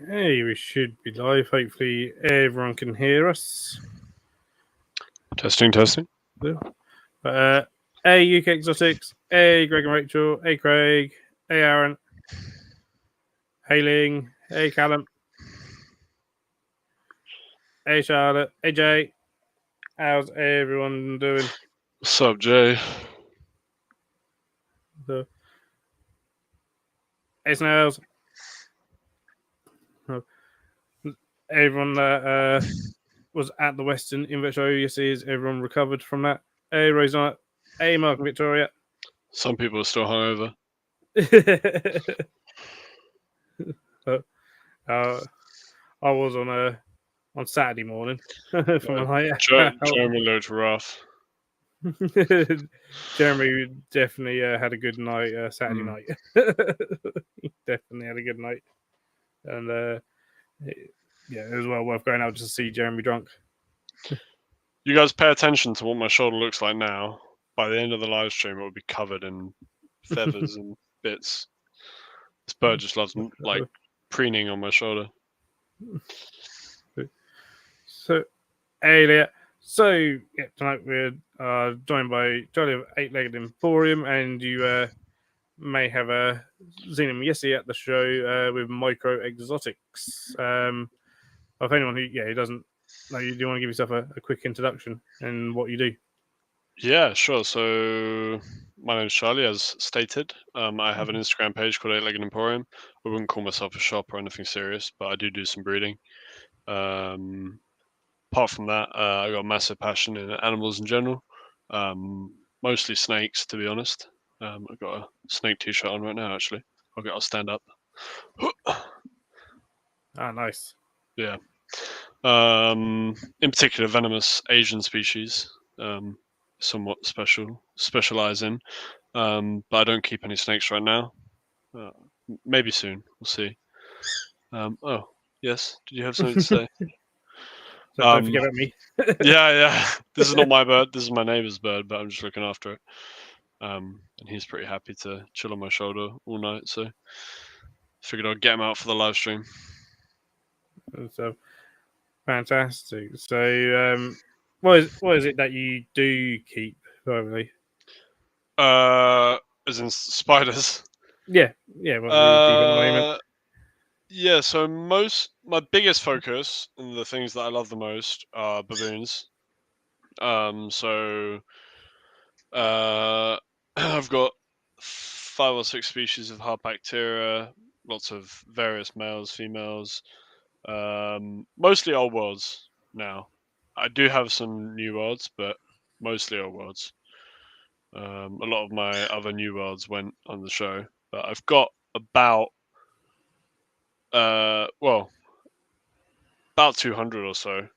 Hey, we should be live. Hopefully, everyone can hear us. Testing. Hey, UK Exotics. Hey, Greg and Rachel. Hey, Craig. Hey, Aaron. Hey, Ling. Hey, Callum. Hey, Charlotte. Hey, Jay. How's everyone doing? What's up, Jay? So, hey, Snails. Everyone that was at the Western Invert Show yesterday, is everyone recovered from that? Hey, Rosanna. Hey, Mark and Victoria. Some people are still hungover. I was on Saturday morning from a night Jeremy looked rough. Jeremy definitely had a good night Saturday night. He definitely had a good night, and yeah, it was well worth going out to see Jeremy drunk. You guys pay attention to what my shoulder looks like now. By the end of the live stream, it will be covered in feathers and bits. This bird just loves like preening on my shoulder. So, hey there. So, yeah, tonight we're joined by Jolly of Eight-Legged Emporium, and you may have seen him yesterday at the show with Micro Exotics. If anyone who doesn't know you, do you want to give yourself a quick introduction and what you do? Yeah, sure. So my name's Charlie, as stated. I have an Instagram page called Eight-Legged Emporium. I wouldn't call myself a shop or anything serious, but I do some breeding. Apart from that, I got a massive passion in animals in general. Mostly snakes, to be honest. I've got a snake t-shirt on right now, actually. I'll stand up. Ah, nice. Yeah. In particular, venomous Asian species. Somewhat specialize in. But I don't keep any snakes right now. Maybe soon. We'll see. Oh, yes. Did you have something to say? So don't forget about me. Yeah. This is not my bird. This is my neighbor's bird, but I'm just looking after it. And he's pretty happy to chill on my shoulder all night. So figured I'd get him out for the live stream. So fantastic. So, what is it that you do keep, probably? As in spiders. Yeah. What do you keep at the moment? Yeah, so my biggest focus and the things that I love the most are baboons. So I've got 5 or 6 species of Harpactira, lots of various males, females, mostly old worlds now. I do have some new worlds, but mostly old worlds. A lot of my other new worlds went on the show, but I've got about 200 or so.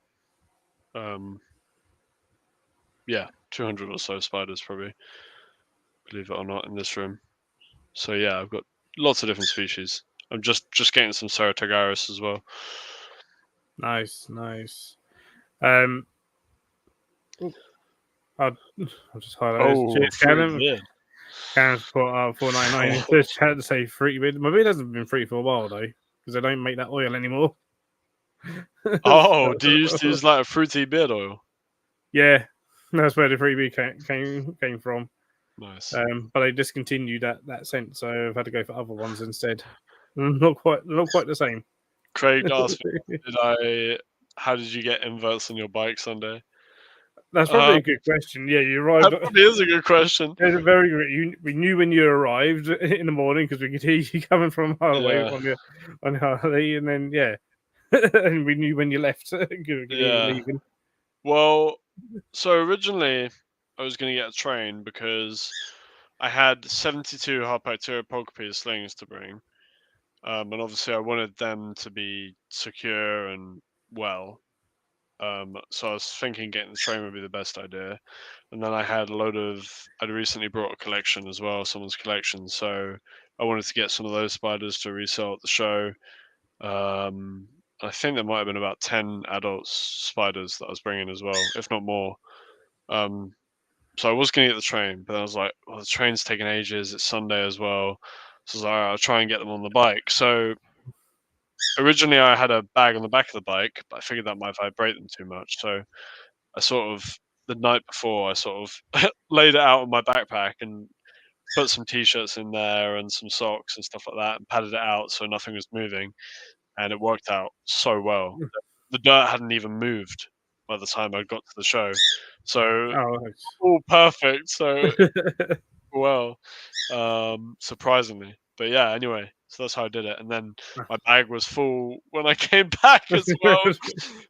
Yeah, 200 or so spiders, probably, believe it or not, in this room. So yeah, I've got lots of different species. I'm just getting some Ceratogaris as well. Nice. I'll just highlight this. Cheers, Callum. Callum's put $4.99 into the chat to say fruity beard. My beard hasn't been fruity for a while though, because they don't make that oil anymore. Oh, do you used to use like a fruity beard oil? Yeah, that's where the fruity beard came from. Nice. But they discontinued that scent, so I've had to go for other ones instead. Not quite the same. Craig asked me, how did you get inverts on your bike Sunday? That's probably a good question. Yeah, you arrived. That probably is a good question. It's a very good. We knew when you arrived in the morning because we could hear you coming from a mile away on Harley, and then and we knew when you left. You were leaving. Well, so originally I was going to get a train because I had 72 Harpactira Pulchripes slings to bring. And obviously I wanted them to be secure and well. So I was thinking getting the train would be the best idea. And then I had I'd recently brought a collection as well, someone's collection. So I wanted to get some of those spiders to resell at the show. I think there might have been about 10 adult spiders that I was bringing as well, if not more. So I was going to get the train, but I was like, well, the train's taking ages. It's Sunday as well. So I was like, all right, I'll try and get them on the bike. So originally I had a bag on the back of the bike, but I figured that might vibrate them too much. So I sort of the night before I sort of laid it out on my backpack and put some t-shirts in there and some socks and stuff like that and padded it out so nothing was moving, and it worked out so well. The dirt hadn't even moved by the time I got to the show, so Oh, all perfect. So nice. well, surprisingly. But yeah, anyway, so that's how I did it. And then my bag was full when I came back as well.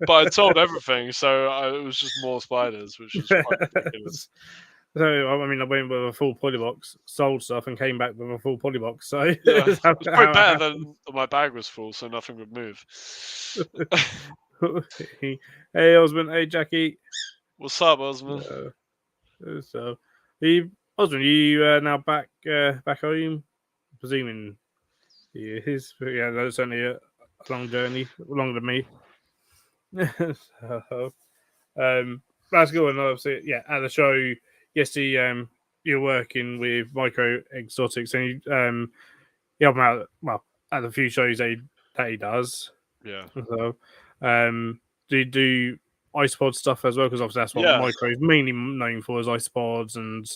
But I told everything, so it was just more spiders, which is quite ridiculous. So I mean, I went with a full polybox, sold stuff, and came back with a full polybox. So Yeah, it's it's probably better than my bag was full, so nothing would move. Hey, Osmond. Hey, Jackie. What's up, Osman? So, Osmond, you now back home? Presuming he is. Yeah, that's only a long journey, longer than me. So, that's good. And obviously, yeah, at the show yesterday, you're working with Micro Exotics, and you help him out. Well, at the few shows that he does. Yeah. So, do you do isopod stuff as well? Because obviously that's what Yeah. Micro is mainly known for, is isopods and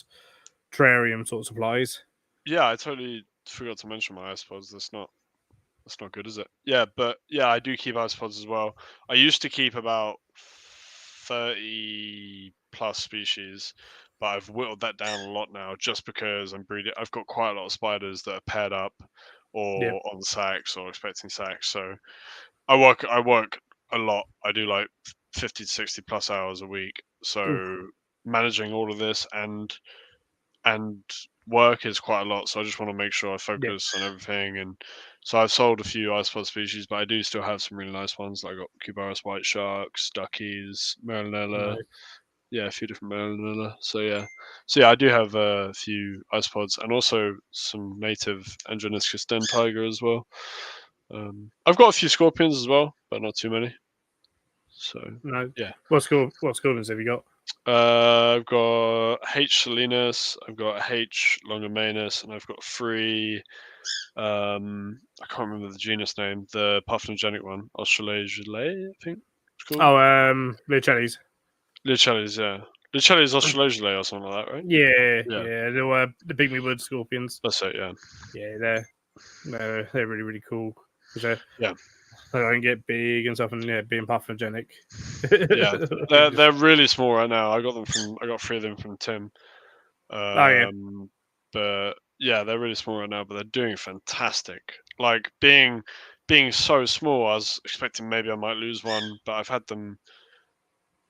terrarium sort of supplies. Yeah, I totally forgot to mention my isopods. That's not good, is it? Yeah, but yeah, I do keep isopods as well. I used to keep about 30 plus species, but I've whittled that down a lot now just because I'm breeding. I've got quite a lot of spiders that are paired up Yeah, or on sacks or expecting sacks. So I work a lot. I do like 50 to 60 plus hours a week. So managing all of this and work is quite a lot. So I just want to make sure I focus on everything. And so I've sold a few isopod species, but I do still have some really nice ones. Like I got Cubaris white sharks, duckies, Marinella. no. Yeah, a few different Marinella. So yeah, I do have a few isopods and also some native Androniscus den tiger as well. I've got a few scorpions as well, but not too many. So No. yeah. What scorpions have you got? I've got H. salinus, I've got H. longimanus, and I've got three. I can't remember the genus name. The parthenogenic one, Australasiae, I think it's called. Oh, Licellis. Licellis, yeah. Licellis Australasiae or something like that, right? Yeah, Yeah. yeah. They were the pygmy wood scorpions. That's it. Yeah. Yeah, they're really, really cool because Yeah. they don't get big and stuff, and yeah, being parthenogenic. Yeah, they're really small right now. I got 3 of them from Tim. Oh yeah, But yeah, they're really small right now, but they're doing fantastic. Like being so small, I was expecting maybe I might lose one, but I've had them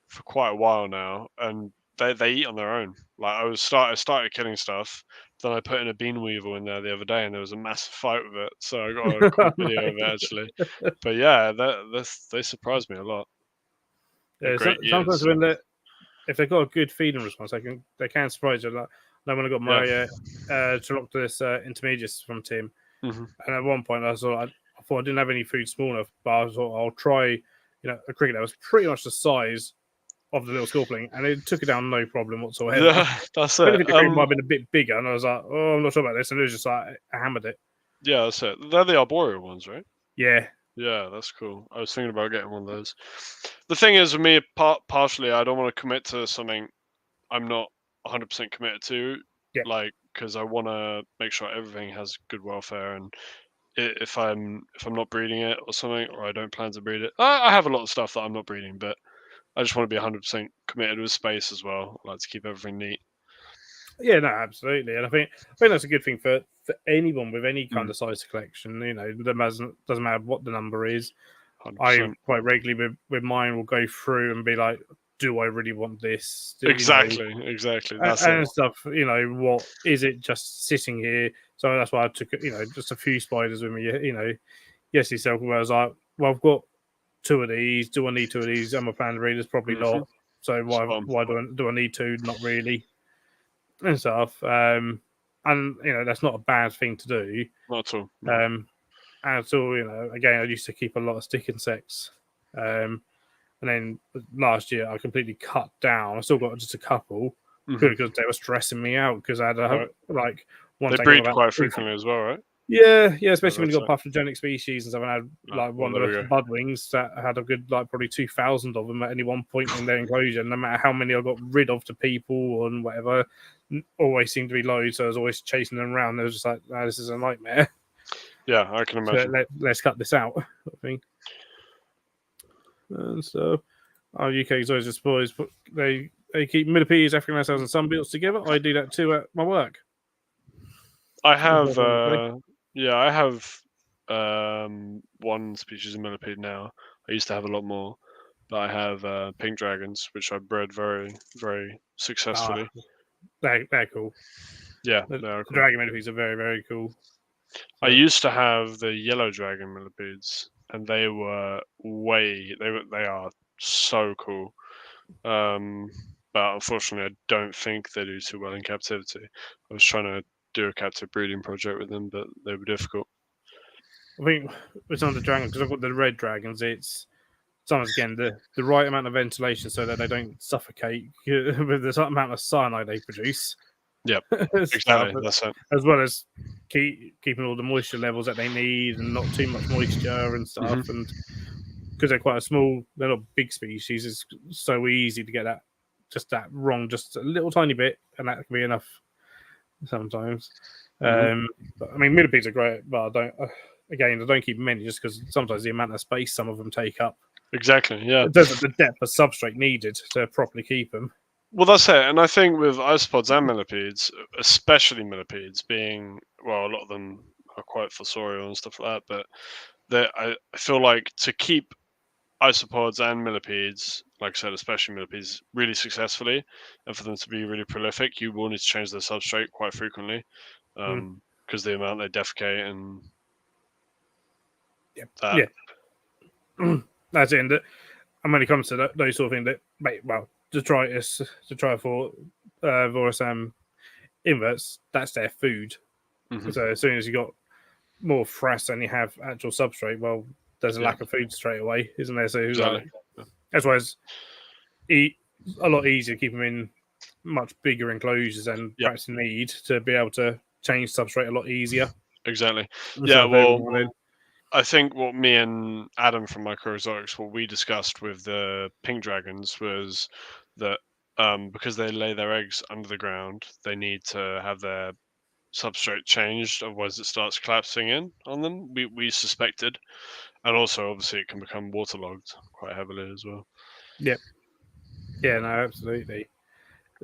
for quite a while now, and they eat on their own. Like I started killing stuff, then I put in a bean weevil in there the other day, and there was a massive fight with it. So I got a cool video of it actually. But yeah, they surprised me a lot. They're yeah. great Sometimes eaters. when if they've got a good feeding response, they can surprise you. Like when I got my Chiloctis intermediates from Tim, Hmm. and at one point I thought I didn't have any food small enough, but I thought I'll try, a cricket that was pretty much the size of the little scorpion, and it took it down no problem whatsoever. Yeah, that's I it. think the cricket might have been a bit bigger, and I was like, oh, I'm not sure about this, and it was just like I hammered it. Yeah, that's it. They're the arboreal ones, right? Yeah, Yeah, that's cool. I was thinking about getting one of those. The thing is, with me, partially, I don't want to commit to something I'm not 100% committed to, yeah, like because I want to make sure everything has good welfare. And if I'm not breeding it or something, or I don't plan to breed it, I have a lot of stuff that I'm not breeding, but I just want to be 100% committed with space as well. I like to keep everything neat. yeah, no, absolutely, and I think that's a good thing for anyone with any kind Mm. of size collection. It doesn't matter what the number is. I 100%. quite regularly with mine will go through and be like, do I really want this? Exactly. That's it. And stuff. What is it just sitting here? So that's why I took just a few spiders with me. Yes, yourself. Where I was like, well, I've got 2 of these. Do I need 2 of these? Am I planning readers? Probably Hmm. not. So why do I need 2? Not really, and stuff. And that's not a bad thing to do. Not at all. No. And so again, I used to keep a lot of stick insects. And then last year I completely cut down. I still got just a couple Mhm. purely because they were stressing me out because I had Right. like one They tank of breed about quite frequently as well, right? Yeah, No, especially when you that's got it. pathogenic species and stuff. And I had like Well, one there of we the go. budwings that had a good like probably 2,000 of them at any one point in their enclosure. No matter how many I got rid of to people and whatever, always seemed to be loads. So I was always chasing them around. It was just like, oh, this is a nightmare. Yeah, I can So imagine. let's cut this out. I think. And so our UK zoos, I suppose, but they keep millipedes, African lessons, and sunbeetles together. I do that too at my work. I As have, well, probably. I have one species of millipede now. I used to have a lot more, but I have pink dragons, which I bred very, very Ah, successfully. they're cool. Yeah, The they are cool. dragon millipedes are very cool. I So, used to have the yellow dragon millipedes, and they were they are so cool. Um, but unfortunately, I don't think they do too well in captivity. I was trying to do a captive breeding project with them, but they were difficult. I think with some of the dragons, because I've got the red dragons, it's sometimes again the right amount of ventilation so that they don't suffocate with the amount of cyanide they produce. Yep, Stuff, exactly. That's it. as well as keeping all the moisture levels that they need and not too much moisture and Hmm. stuff. And because they're quite a small, they're not big species, it's so easy to get that wrong, just a little tiny bit, and that can be enough sometimes. Hmm. But I mean, millipedes are great, but I don't. Again, I don't keep many just because sometimes the amount of space some of them take up, Exactly. Yeah. it doesn't the depth of substrate needed to properly keep them. Well, that's it. And I think with isopods and millipedes, especially millipedes, being well, a lot of them are quite fossorial and stuff like that. But I feel like to keep isopods and millipedes, like I said, especially millipedes, really successfully, and for them to be really prolific, you will need to change their substrate quite frequently, Mm. because the amount they defecate and Yeah, that. yeah. That's it. And when it comes to those sort of things, well, detritus, for Vorasam inverts, that's their food. Hmm. So as soon as you got more frass than you have actual substrate, well, there's a Yeah, lack of food straight away, isn't there? So exactly. like that's why it's a lot easier to keep them in much bigger enclosures than Yep, perhaps need to be able to change substrate a lot easier exactly. instead Yeah, of every well, now and then. I think what me and Adam from Microexotics, what we discussed with the pink dragons was that because they lay their eggs under the ground, they need to have their substrate changed, otherwise it starts collapsing in on them. We suspected, and also obviously it can become waterlogged quite heavily as well. Yep. Yeah, no, absolutely.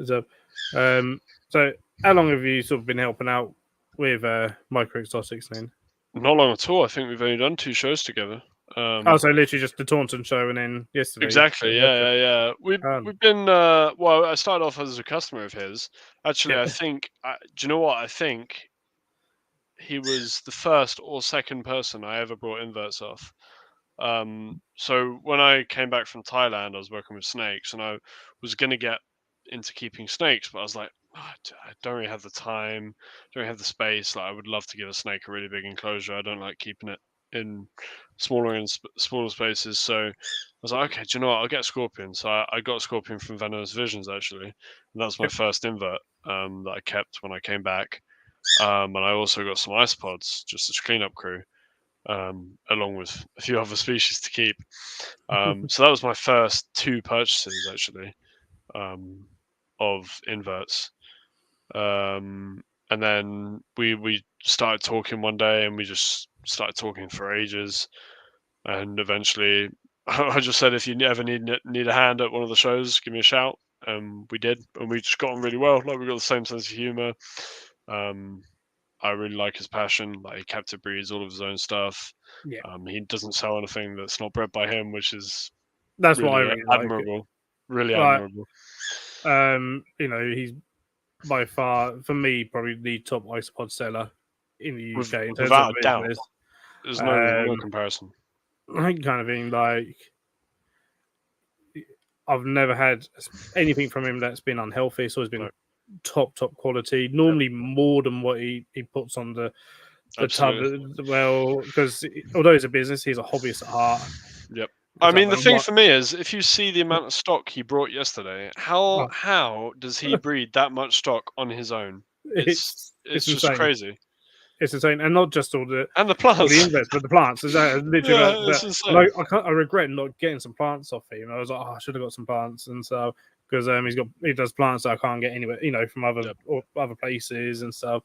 So, so how long have you sort of been helping out with micro exotics then? Not long at all. I think we've only done 2 shows together. Oh, so literally just the Taunton show and then yesterday. Exactly. Yeah. We've been well. I started off as a customer of his. Actually, Yeah. I think. Do you know what? I think he was the first or second person I ever brought inverts off. So when I came back from Thailand, I was working with snakes, and I was going to get into keeping snakes, but I was like, I don't really have the time, don't really have the space. Like, I would love to give a snake a really big enclosure. I don't like keeping it in smaller spaces. So I was like, okay, do you know what? I'll get a scorpion. So I got a scorpion from Venomous Visions actually, and that was my Yep. first invert that I kept when I came back. And I also got some isopods just as cleanup crew, along with a few other species to keep. So that was my first 2 purchases actually, of inverts. And then we started talking one day, and we just started talking for ages. And eventually, I just said, if you ever need a hand at one of the shows, give me a shout. We did, and we just got on really well. Like, we got the same sense of humor. Um, I really like his passion. Like, he captive breeds all of his own stuff. Yeah. He doesn't sell anything that's not bred by him, which is That's what I really really like. admirable. Really Like, admirable. he's by far for me probably the top isopod seller in the UK in terms of Without a doubt, business. there's no Um, comparison. I think kind of being like I've never had anything from him that's been unhealthy. It's always No, been top quality. yep, Normally more than what he puts on the tub. absolutely. Well, because although he's a business, he's a hobbyist at heart. Yep. I It's like, mean, the thing for me is, if you see the amount of stock he brought yesterday, oh, how does he breed that much stock on his own? It's it's just insane. crazy. it's insane, and not just all the And the plants. insects, but the plants. It's literally Yeah, like it's that. insane. And I regret not getting some plants off him. I was like, oh, I should have got some plants, and so because he does plants that I can't get anywhere, from Yep. other places and stuff.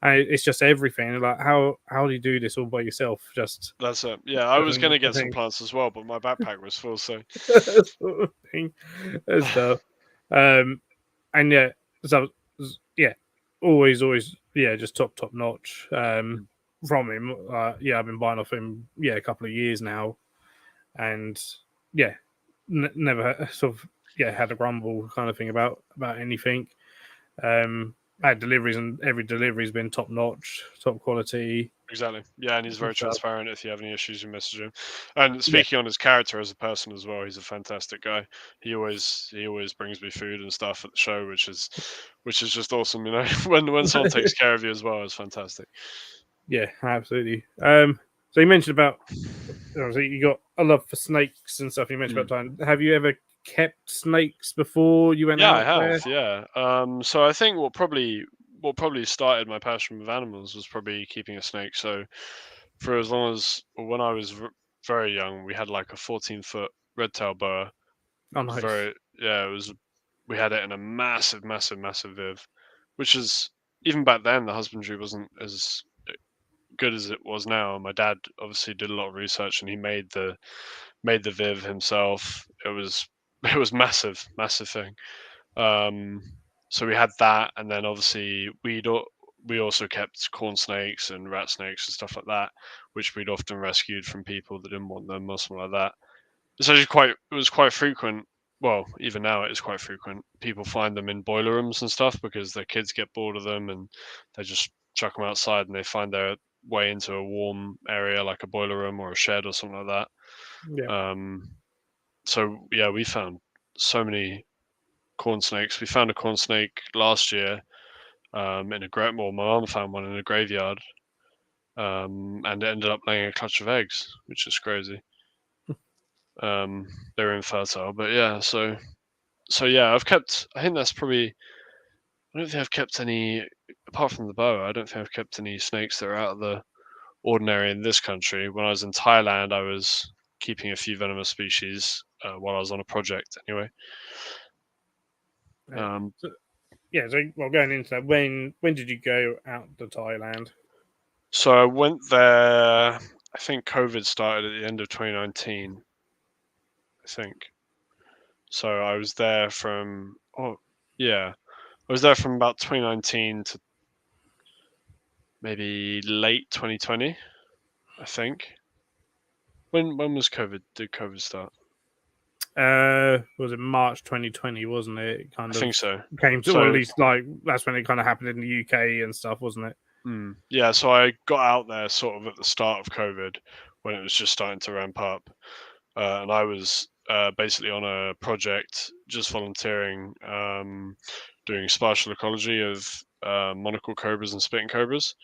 And it's just everything. Like how do you do this all by yourself? Just That's it. Yeah, I was gonna get some thing, plants as well, but my backpack was full. So sort of thing and stuff. Um, and yeah, so yeah, always yeah, just top notch. From him, yeah, I've been buying off him, yeah, a couple of years now, and yeah, never sort of had a grumble kind of thing about anything. I had deliveries, and every delivery's been top notch, top quality exactly. Yeah, and he's and very stuff. transparent. If you have any issues, you message him. And Yeah, speaking on his character as a person as well, he's a fantastic guy. He always brings me food and stuff at the show, which is just awesome. You know, when someone takes care of you as well, it's fantastic. yeah, absolutely. So you mentioned about obviously you got a love for snakes and stuff. You mentioned Mm. about time. Have you ever kept snakes before you went Yeah, I out there? have. Yeah. So I think what probably started my passion with animals was probably keeping a snake. So for as long as when I was very young, we had like a 14-foot red-tailed boa. It Oh, was nice. very yeah. It was we had it in a massive, massive, massive viv, which is even back then the husbandry wasn't as good as it was now. My dad obviously did a lot of research and he made the viv himself. It was massive, massive thing. Um, so we had that, and then obviously we also kept corn snakes and rat snakes and stuff like that, which we'd often rescued from people that didn't want them or something like that. It's actually it was quite frequent. Well, even now it is quite frequent. People find them in boiler rooms and stuff because their kids get bored of them and they just chuck them outside and they find their way into a warm area like a boiler room or a shed or something like Yeah. that. So yeah, we found so many corn snakes. We found a corn snake last year in a great. Well, my mum found one in a graveyard, and it ended up laying a clutch of eggs, which is crazy. They're infertile, but yeah. So yeah, I've kept. I think that's probably. I don't think I've kept any apart from the boa. I don't think I've kept any snakes that are out of the ordinary in this country. When I was in Thailand, I was keeping a few venomous species while I was on a project. Anyway, Right. um, So, yeah. So well, going into that, when did you go out to Thailand? so I went there. I think COVID started at the end of 2019. I think so. I was there from yeah, I was there from about 2019 to maybe late 2020. I think. When was COVID? Did COVID start? Was it March 2020? Wasn't it? It kind I of think so. came to, or at So least like that's when it kind of happened in the UK and stuff, wasn't it? yeah, so I got out there sort of at the start of COVID when it was just starting to ramp up, and I was basically on a project just volunteering, doing spatial ecology of monocle cobras and spitting cobras.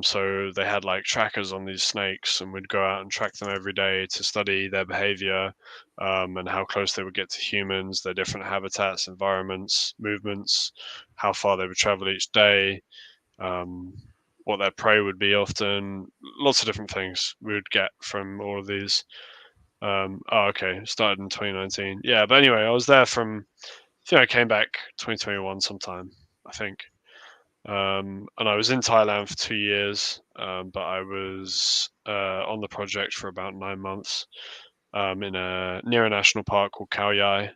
So they had like trackers on these snakes, and we'd go out and track them every day to study their behavior and how close they would get to humans, their different habitats, environments, movements, how far they would travel each day, um, what their prey would be often, lots of different things we would get from all of these. Okay, started in 2019. Yeah, but anyway, I was there from, I think I came back 2021 sometime, I think. And I was in Thailand for 2 years, but I was on the project for about 9 months near a national park called Khao Yai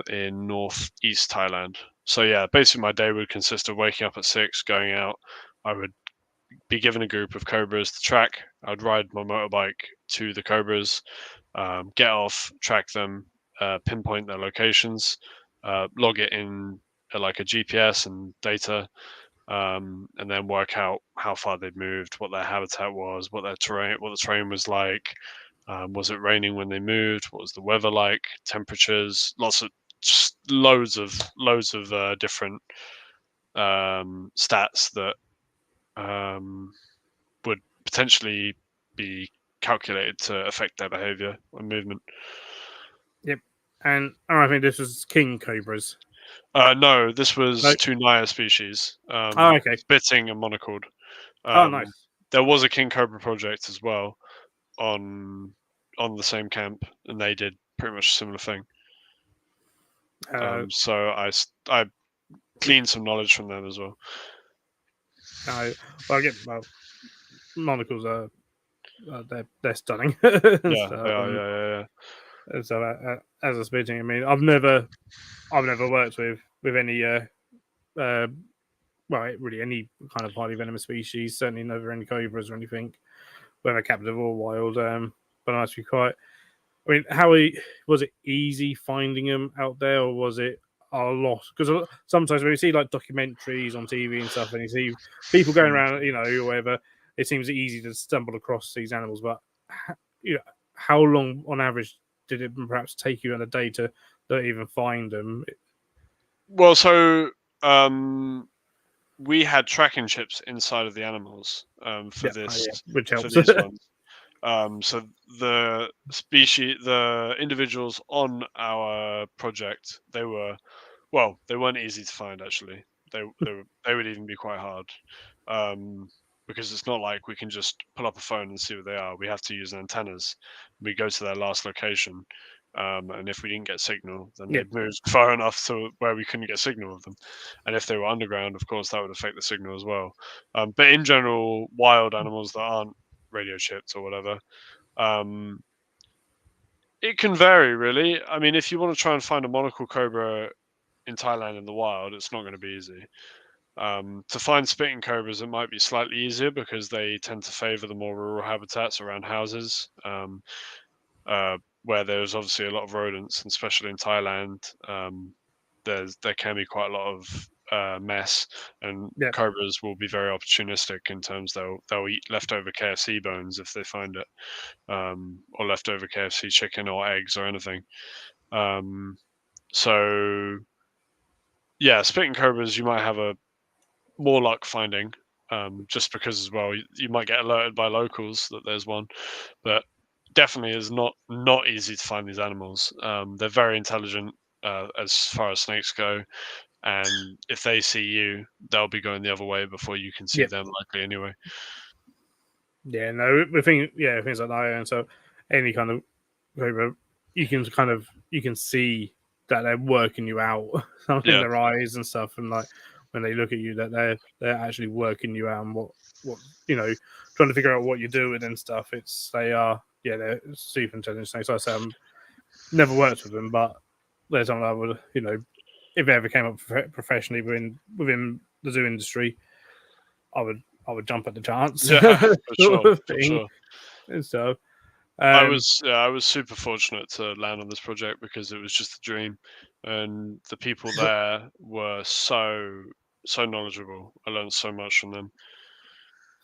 in northeast Thailand. So yeah, basically my day would consist of waking up at 6, going out. I would be given a group of cobras to track. I'd ride my motorbike to the cobras, get off, track them, pinpoint their locations, log it in like a GPS and data, and then work out how far they'd moved, what their habitat was, what the terrain was like. Was it raining when they moved? What was the weather like? Temperatures, lots of just loads of different stats that um, would potentially be calculated to affect their behavior and movement. Yep. And I think this was king cobras. No, this was No. two Naya species, Oh, okay. spitting and monocled. Oh, nice. There was a king cobra project as well on the same camp, and they did pretty much a similar thing. So I gleaned some knowledge from them as well. Monocles are they're stunning. Yeah, So, they are. Yeah. so as a speaking, I mean, I've never worked with any really any kind of highly venomous species. Certainly never any cobras or anything, whether captive or wild. But I must be quite. I mean, was it easy finding them out there, or was it a lot? Because sometimes when you see like documentaries on TV and stuff, and you see people going around, or whatever, it seems easy to stumble across these animals. But how long on average did it perhaps take you in a day to even find them? Well, so we had tracking chips inside of the animals for which helps. these ones. So the individuals on our project, they weren't easy to find actually. They would even be quite hard because it's not like we can just pull up a phone and see what they are. We have to use antennas. We go to their last location, and if we didn't get signal, then they'd moved far enough to where we couldn't get signal of them. And if they were underground, of course, that would affect the signal as well. But in general, wild animals that aren't radio chipped or whatever, it can vary really. I mean, if you want to try and find a monocle cobra in Thailand in the wild, it's not going to be easy. To find spitting cobras, it might be slightly easier because they tend to favor the more rural habitats around houses, where there's obviously a lot of rodents, and especially in Thailand, there can be quite a lot of mess, and cobras will be very opportunistic in terms they'll eat leftover KFC bones if they find it, or leftover KFC chicken or eggs or anything. So yeah, spitting cobras you might have a more luck finding, just because as well you might get alerted by locals that there's one, but definitely is not easy to find these animals. They're very intelligent as far as snakes go, and if they see you, they'll be going the other way before you can see them likely anyway. Yeah, no, things like that, and so any kind of cobra, you can see that they're working you out in their eyes and stuff, and like when they look at you, that they're actually working you out and what trying to figure out what you're doing and stuff. They're super intelligent snakes. Like I say, I'm never worked with them, but there's something I would if it ever came up professionally within the zoo industry, I would jump at the chance. Yeah, for sure. And so I was super fortunate to land on this project because it was just a dream, and the people there were so knowledgeable. I learned so much from them.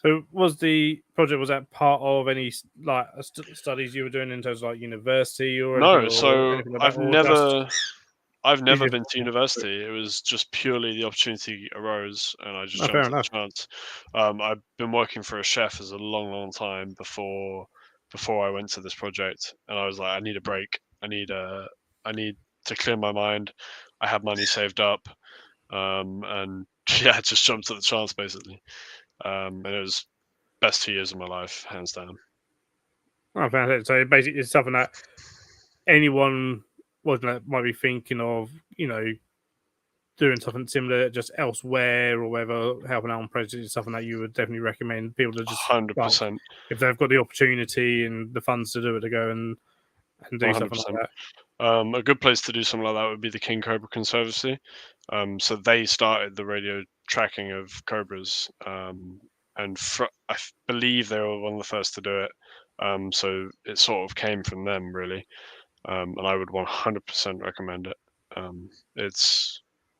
So was that part of any like studies you were doing in terms of like university or anything? No, so anything like I've that, never been to university. It was just purely the opportunity arose, and I just jumped at the chance. I've been working for a chef as a long time before I went to this project, and I was like, I need a break. I need to clear my mind. I had money saved up, and yeah, just jumped at the chance basically. And it was best 2 years of my life, hands down. Oh, fantastic. So basically, it's something that anyone might be thinking of, doing something similar just elsewhere or whether helping out on projects is something that you would definitely recommend people to just 100%. If they've got the opportunity and the funds to do it, to go and do 100%. Something like that. A good place to do something like that would be the King Cobra Conservancy. So they started the radio tracking of cobras, and I believe they were one of the first to do it. So it sort of came from them, really, and I would 100% recommend it.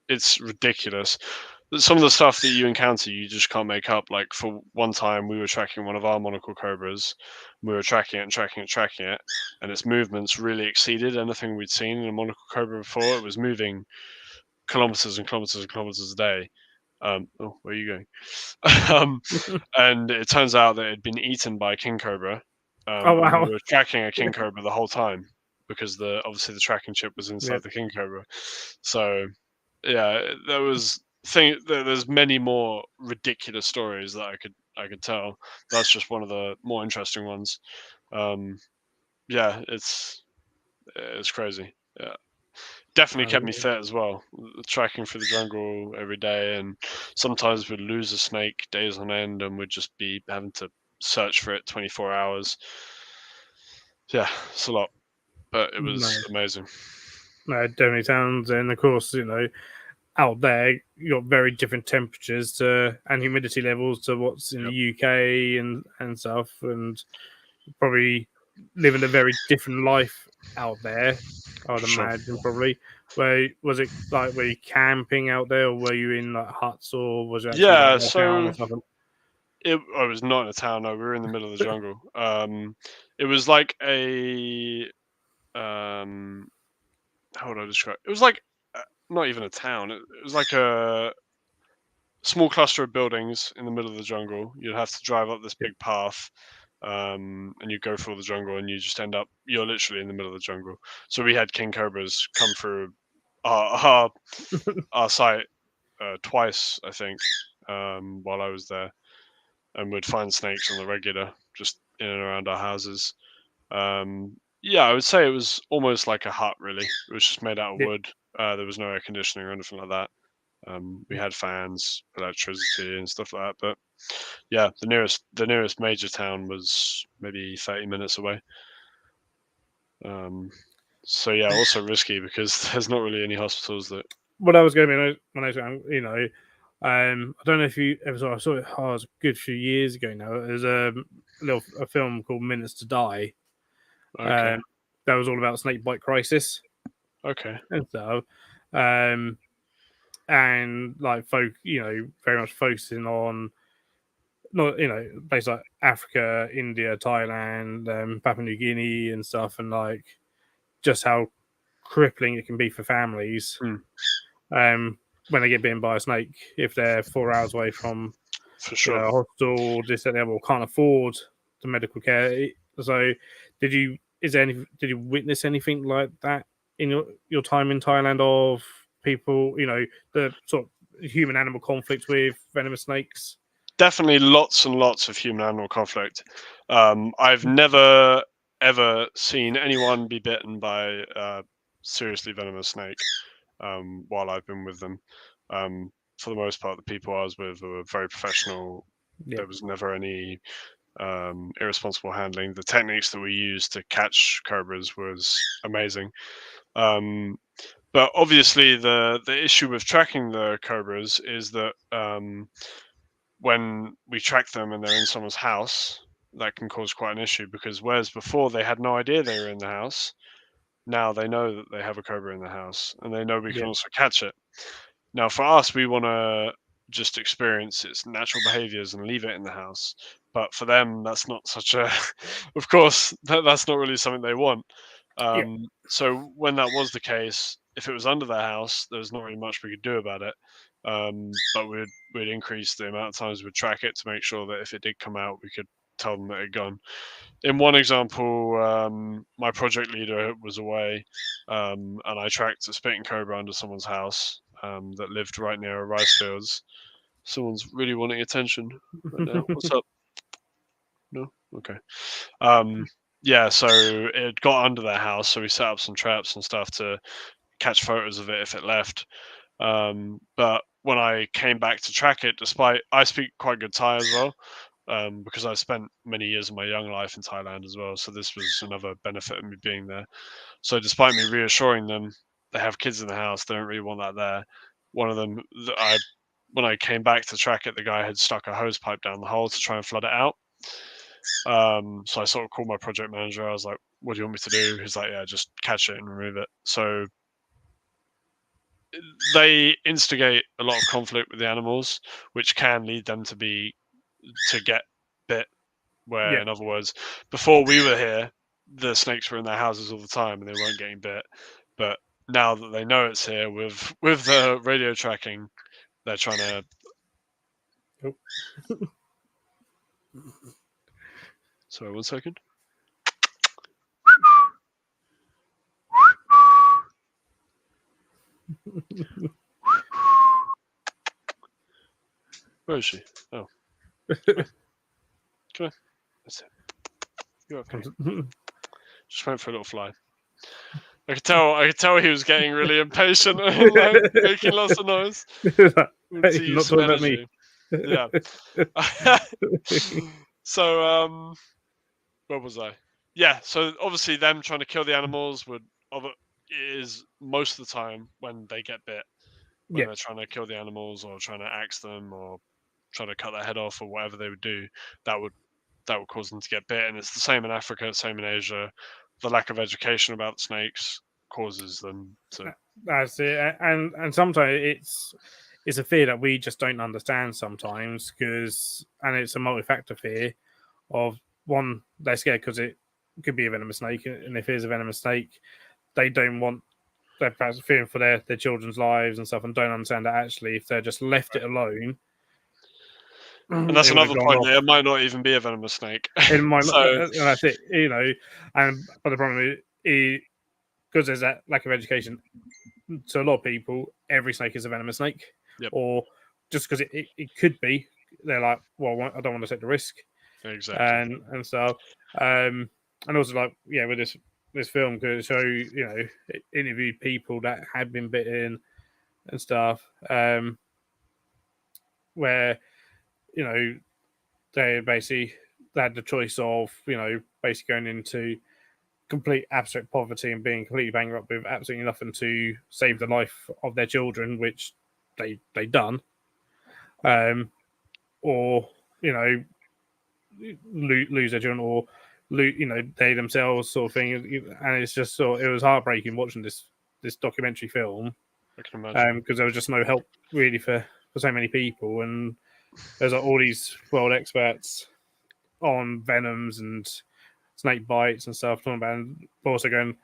It's ridiculous. Some of the stuff that you encounter, you just can't make up. Like for one time, we were tracking one of our monocle cobras. We were tracking it, and its movements really exceeded anything we'd seen in a monocle cobra before. It was moving kilometers and kilometers and kilometers a day. Where are you going? And it turns out that it had been eaten by a king cobra. Oh wow! We were tracking a king cobra the whole time because obviously the tracking chip was inside the king cobra. So There's many more ridiculous stories that I could tell. That's just one of the more interesting ones. Yeah, it's crazy. Yeah, definitely kept me fit as well. Tracking through the jungle every day, and sometimes we'd lose a snake days on end, and we'd just be having to search for it 24 hours. Yeah, it's a lot, but it was No, amazing. no, it definitely sounds. And of course, out there you got very different temperatures to and humidity levels to what's in the Yep. UK and stuff, and probably living a very different life out there. I would For sure. imagine probably. Where was it like? Were you camping out there, or were you in like huts, or was it actually like Yeah, a town or so something? I was not in a town. No, we were in the middle of the jungle. It was like a how would I describe? It was like not even a town. It was like a small cluster of buildings in the middle of the jungle. You'd have to drive up this big path, and you go through the jungle, and you just end up. You're literally in the middle of the jungle. So we had king cobras come through our our site twice, I think, while I was there, and we'd find snakes on the regular, just in and around our houses. Yeah, I would say it was almost like a hut. Really, it was just made out of Yeah. wood. There was no air conditioning or anything like that. We had fans, electricity, and stuff like that. But yeah, the nearest major town was maybe 30 minutes away. Um, so yeah, also risky because there's not really any hospitals that. What I was going to be when I was young, I don't know if you ever saw. I saw it. Oh, it was a good few years ago now. There's a film called Minutes to Die. Okay, Um, that was all about snake bite crisis okay, and stuff. Um, and like very much focusing on not places like Africa, India, Thailand, Papua New Guinea, and stuff, and like just how crippling it can be for families hmm, when they get bitten by a snake if they're 4 hours away from for sure. a hospital, this and that, or can't afford the medical care. So, did you is there any did you witness anything like that in your time in Thailand of people, the sort of human animal conflict with venomous snakes? Definitely lots and lots of human animal conflict. I've never ever seen anyone be bitten by a seriously venomous snake while I've been with them. For the most part, the people I was with were very professional. Yeah, There was never any irresponsible handling. The techniques that we used to catch cobras was amazing. Um, but obviously, the issue with tracking the cobras is that when we track them and they're in someone's house, that can cause quite an issue because whereas before they had no idea they were in the house, now they know that they have a cobra in the house and they know we can yeah, also catch it. Now, for us, we want to just experience its natural behaviors and leave it in the house. But for them, that's not such a, of course, that's not really something they want. yeah, So when that was the case, if it was under their house, there was not really much we could do about it. But we'd increase the amount of times we'd track it to make sure that if it did come out, we could tell them that it had gone. In one example, my project leader was away, and I tracked a spitting cobra under someone's house that lived right near our rice fields. Someone's really wanting attention right now. What's up? No? Okay. Um, yeah, so it got under their house, so we set up some traps and stuff to catch photos of it if it left. But when I came back to track it, despite I speak quite good Thai as well, because I spent many years of my young life in Thailand as well. So this was another benefit of me being there. So despite me reassuring them, they have kids in the house, they don't really want that there. One of them, when I came back to track it, the guy had stuck a hose pipe down the hole to try and flood it out. So I sort of called my project manager. I was like, "What do you want me to do?" He's like, "Yeah, just catch it and remove it." So they instigate a lot of conflict with the animals, which can lead them to get bit. Where, yeah. in other words, before we were here, the snakes were in their houses all the time and they weren't getting bit. But now that they know it's here with the radio tracking, they're trying to. Oh. Sorry, 1 second. Where is she? Oh, come on. That's it. You're okay. Just went for a little fly. I could tell he was getting really impatient and like making lots of noise. Hey, To use not some talking about me. energy. Yeah. So where was I? Yeah. So obviously, them trying to kill the animals is most of the time when they get bit, when Yeah, they're trying to kill the animals or trying to axe them or trying to cut their head off or whatever they would do. That would cause them to get bit, and it's the same in Africa, same in Asia. The lack of education about snakes causes them to. that's it. And sometimes it's a fear that we just don't understand sometimes, and it's a multi-factor fear of one, they're scared because it could be a venomous snake, and if it is a venomous snake, they don't want, they're perhaps fearing for their children's lives and stuff, and don't understand that actually if they're just left it alone, And that's it would have another gone point. off. It might not even be a venomous snake. It might not, So and that's it, but the problem is because there's that lack of education to a lot of people, every snake is a venomous snake, yep, or just because it could be, they're like, well, I don't want to take the risk, exactly. and stuff. And also, like, yeah, with this film could show, it interviewed people that had been bitten and stuff, where you know they had the choice of basically going into complete abstract poverty and being completely bankrupt with absolutely nothing to save the life of their children, which they done, or lose their children, or they themselves, sort of thing. And it's just it was heartbreaking watching this documentary film, I can imagine. because there was just no help really for so many people, and there's like all these world experts on venoms and snake bites and stuff talking about, and also going,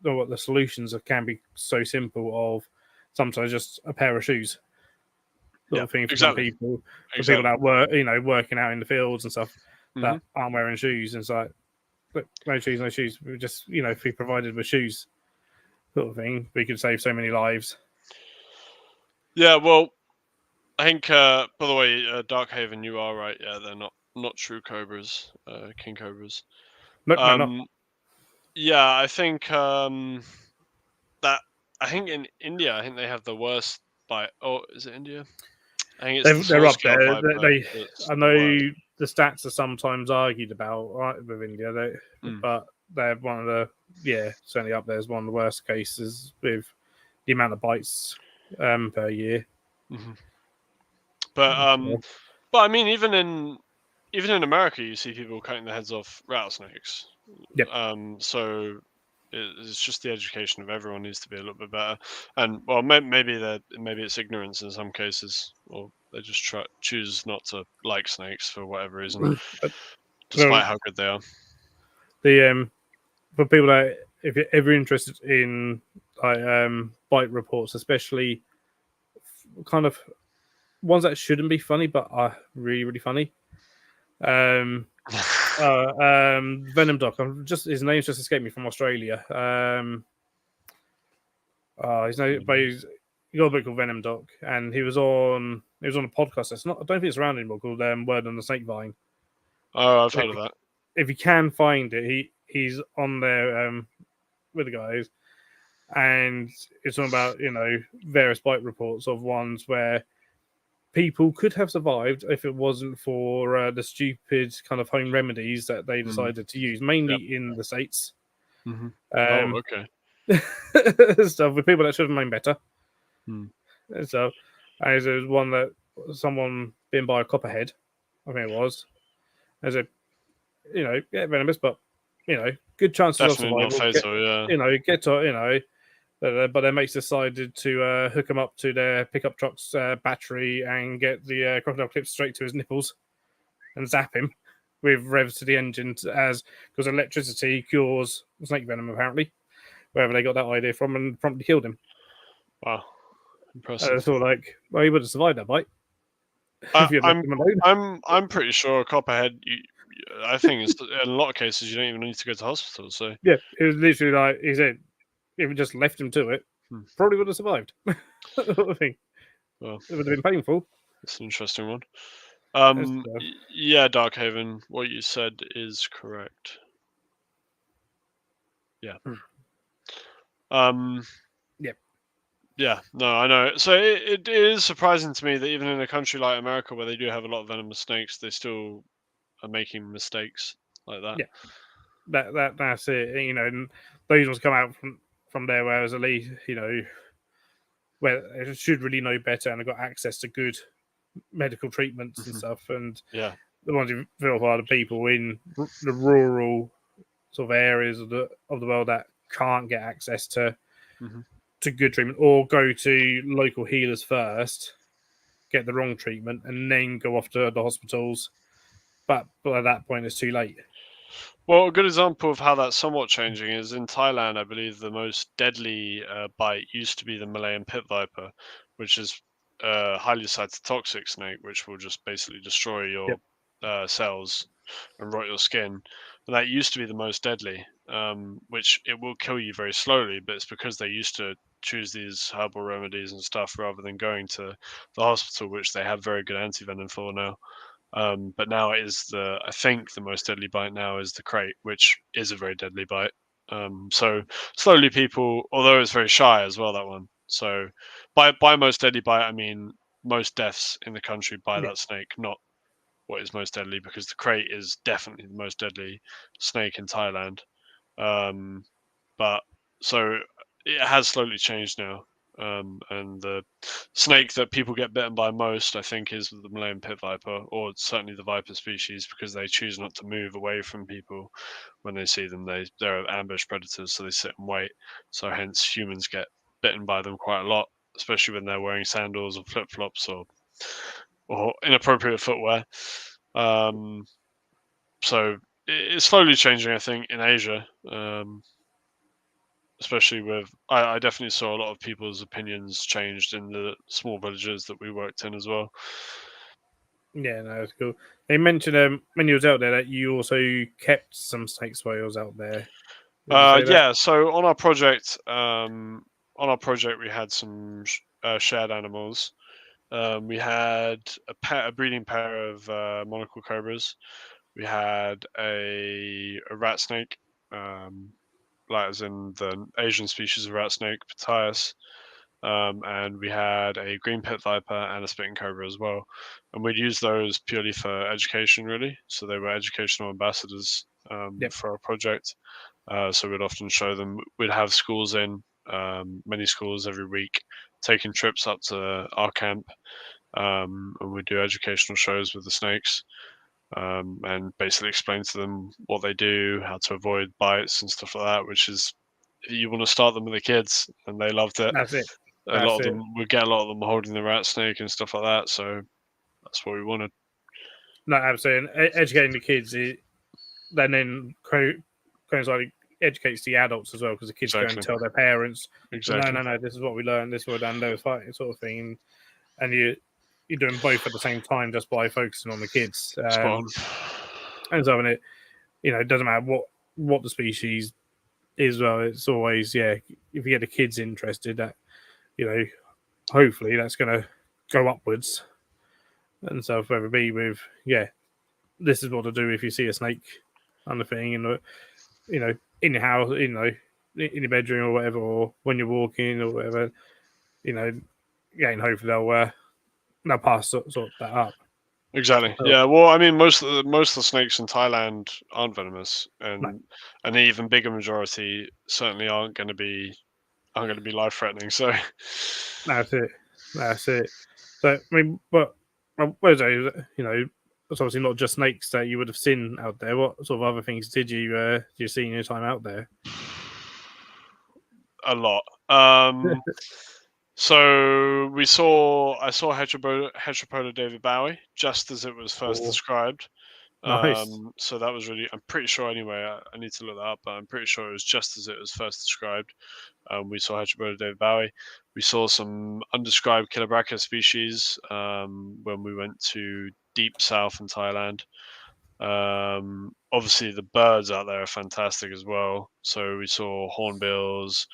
oh, what the solutions can be so simple, of sometimes just a pair of shoes, sort Yeah, of thing, for some exactly. people, for people Exactly. that work, working out in the fields and stuff, Hmm. that aren't wearing shoes. And it's like, look, no shoes, no shoes. We just, if we provided with shoes, sort of thing, we could save so many lives. Yeah, well, I think. By the way, Darkhaven, you are right. Yeah, they're not true cobras, king cobras. No, no, not. Yeah, I think that I think in India, I think they have the worst bite. Oh, is it India? I think it's the They're small up scale there. viper that's I the know worst. the stats are sometimes argued about, right, with India, Mm. but they're one of the, certainly up there as one of the worst cases with the amount of bites per year. Hmm. But I mean, even in America, you see people cutting the heads off rattlesnakes. Yep. So it's just the education of everyone needs to be a little bit better. And well, maybe it's ignorance in some cases, or they just choose not to like snakes for whatever reason, despite how good they are. The for people that, if you're ever interested in like bite reports, especially kind of ones that shouldn't be funny but are really really funny. Venom Doc. His name's just escaped me, from Australia. His name, but he got a book called Venom Doc, and he was on a podcast. That's not. I don't think it's around anymore. Called Word on the Snakevine. Oh, I've heard of that. If you can find it, he's on there with the guys, and it's all about various bite reports of ones where people could have survived if it wasn't for the stupid kind of home remedies that they decided to use, mainly Yep. in the States. Mm-hmm. Oh, okay. Stuff with people that should have known better. Hmm. So, as there was one that someone bitten by a copperhead, I think it was. As a, venomous, but good chances of Definitely not survival. fatal. Yeah. Get to but their mates decided to hook him up to their pickup truck's battery and get the crocodile clips straight to his nipples and zap him with revs to the engine, because electricity cures snake venom, apparently, wherever they got that idea from, and promptly killed him. Wow. Impressive. It's all like, well, he would have survived that bite I, if you left I'm him alone. I'm pretty sure copperhead. I think it's, in a lot of cases you don't even need to go to hospital. So Yeah, it was literally like he said, if we just left him to it, probably would have survived. Sort of thing. Well, It would have been painful, That's an interesting one. and stuff. Yeah, Darkhaven, what you said is correct. Yeah. Um, Yep. yeah, no, I know. So it is surprising to me that even in a country like America, where they do have a lot of venomous snakes, they still are making mistakes like that. Yeah. That's it. You know, and those ones come out from there, whereas at least where they should really know better and have got access to good medical treatments and Mhm. stuff, and Yeah. the ones who feel for the people in the rural sort of areas of the world that can't get access Hmm. to good treatment or go to local healers first, get the wrong treatment, and then go off to the hospitals. But by that point, it's too late. Well, a good example of how that's somewhat changing is in Thailand. I believe the most deadly bite used to be the Malayan pit viper, which is a highly cytotoxic snake, which will just basically destroy your Yep. cells and rot your skin. And that used to be the most deadly, which it will kill you very slowly, but it's because they used to choose these herbal remedies and stuff rather than going to the hospital, which they have very good antivenom for now. But now it is I think the most deadly bite now is the crate, which is a very deadly bite. So slowly people, although it's very shy as well, that one. So by most deadly bite, I mean most deaths in the country by Yeah, that snake, not what is most deadly, because the crate is definitely the most deadly snake in Thailand. Um, but so it has slowly changed now. And the snake that people get bitten by most, I think, is the Malayan pit viper, or certainly the viper species, because they choose not to move away from people when they see them. They're ambush predators, so they sit and wait. So hence humans get bitten by them quite a lot, especially when they're wearing sandals or flip flops or inappropriate footwear. Um, so it's slowly changing, I think, in Asia. Especially with I definitely saw a lot of people's opinions changed in the small villages that we worked in as well. yeah, no, that's cool. They mentioned when you was out there that you also kept some snake spoils out there. Did you say that? Yeah, so on our project we had some shared animals. We had a breeding pair of monocle cobras. We had a rat snake, like as in the Asian species of rat snake, Pithias. And we had a green pit viper and a spitting cobra as well. And we'd use those purely for education, really. So they were educational ambassadors Yep. for our project. So we'd often show them. We'd have schools in, many schools every week, taking trips up to our camp, and we'd do educational shows with the snakes. And basically explain to them what they do, how to avoid bites and stuff like that, which is you want to start them with the kids, and they loved it. That's it. A lot That's of it. them, we get a lot of them holding the rat snake and stuff like that. So that's what we wanted. No, absolutely. And educating the kids, then coincidentally educates the adults as well because the kids go and Exactly. tell their parents, no, Exactly. no, no, this is what we learned, this is what we done, there was fighting sort of thing, and you're doing both at the same time just by focusing on the kids. Spot on. And so, it doesn't matter what the species is. Well, it's always if you get the kids interested, that you know, hopefully that's going to go upwards. And so, whether it be with this is what to do if you see a snake on the thing, and in your house, in your bedroom or whatever, or when you're walking or whatever, you know, and hopefully they'll pass sort that up. Exactly. So, Yeah. Well, I mean, most of the snakes in Thailand aren't venomous, no, and an even bigger majority certainly aren't going to be life threatening. So, that's it. That's it. So, I mean, but where's it's obviously not just snakes that you would have seen out there. What sort of other things did you see in your time out there? a lot. So I saw Heteropoda David Bowie just as it was first Oh, described. nice. So that was really, I'm pretty sure anyway, I need to look that up, but I'm pretty sure it was just as it was first described. We saw Heteropoda David Bowie. We saw some undescribed Kilobrachia species when we went to deep south in Thailand. Obviously, the birds out there are fantastic as well. So we saw hornbills,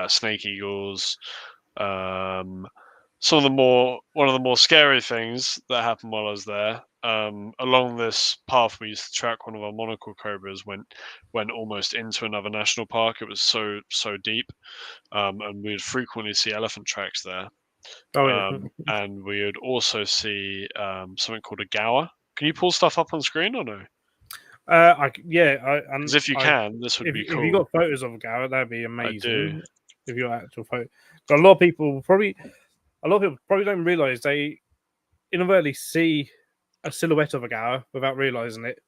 snake eagles, um, one of the more scary things that happened while I was there. Along this path we used to track, one of our monocle cobras went almost into another national park. It was so deep, and we'd frequently see elephant tracks there. Oh yeah. And we would also see something called a gower. Can you pull stuff up on screen or no? Because if you can, this would be If you cool. got photos of a Garrett, that'd be I do. amazing. If you got actual photo, but a lot of people probably don't realize they inadvertently see a silhouette of a Garrett without realizing it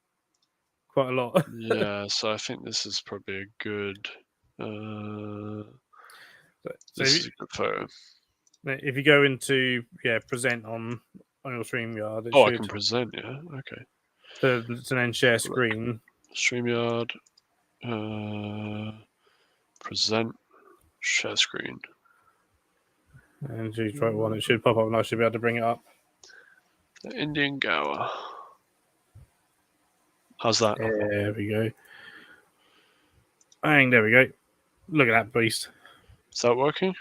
quite a lot. Yeah, so I think this is probably a good. So This is a good photo. if you go into present on your StreamYard, it Oh, I should can present. Yeah. Okay. to then share screen. StreamYard. Present. Share screen. And you try one, it should pop up, and I should be able to bring it up. The Indian gower. How's that? There we go. Bang, there we go. Look at that beast. Is that working?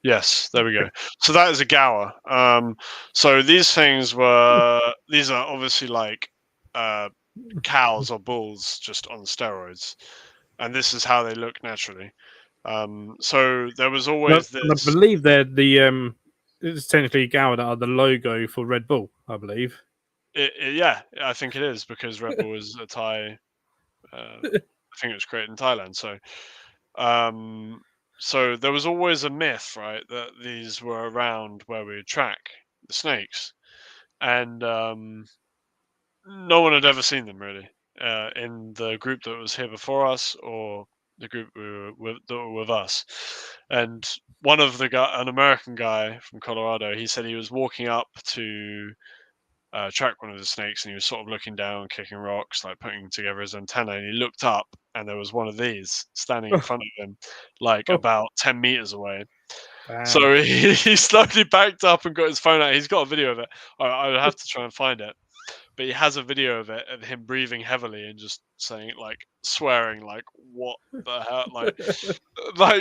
Yes, there we go. So that is a gower. So these are obviously like cows or bulls just on steroids, and this is how they look naturally. So there was always And I this. believe they're the it's technically Gower that are the logo for Red Bull, I believe. Yeah, I think it is because Red Bull is a Thai. I think it was created in Thailand. So there was always a myth, right, that these were around where we would track the snakes, and no one had ever seen them really in the group that was here before us or the group that were with us. And one of an American guy from Colorado, he said he was walking up to track one of the snakes, and he was sort of looking down, kicking rocks, like putting together his antenna, and he looked up, and there was one of these standing in front of him, like Oh, about 10 meters away. damn. So he slowly backed up and got his phone out. He's got a video of it. I would have to try and find it, but he has a video of it, of him breathing heavily and just saying, like, swearing, like, what the hell, like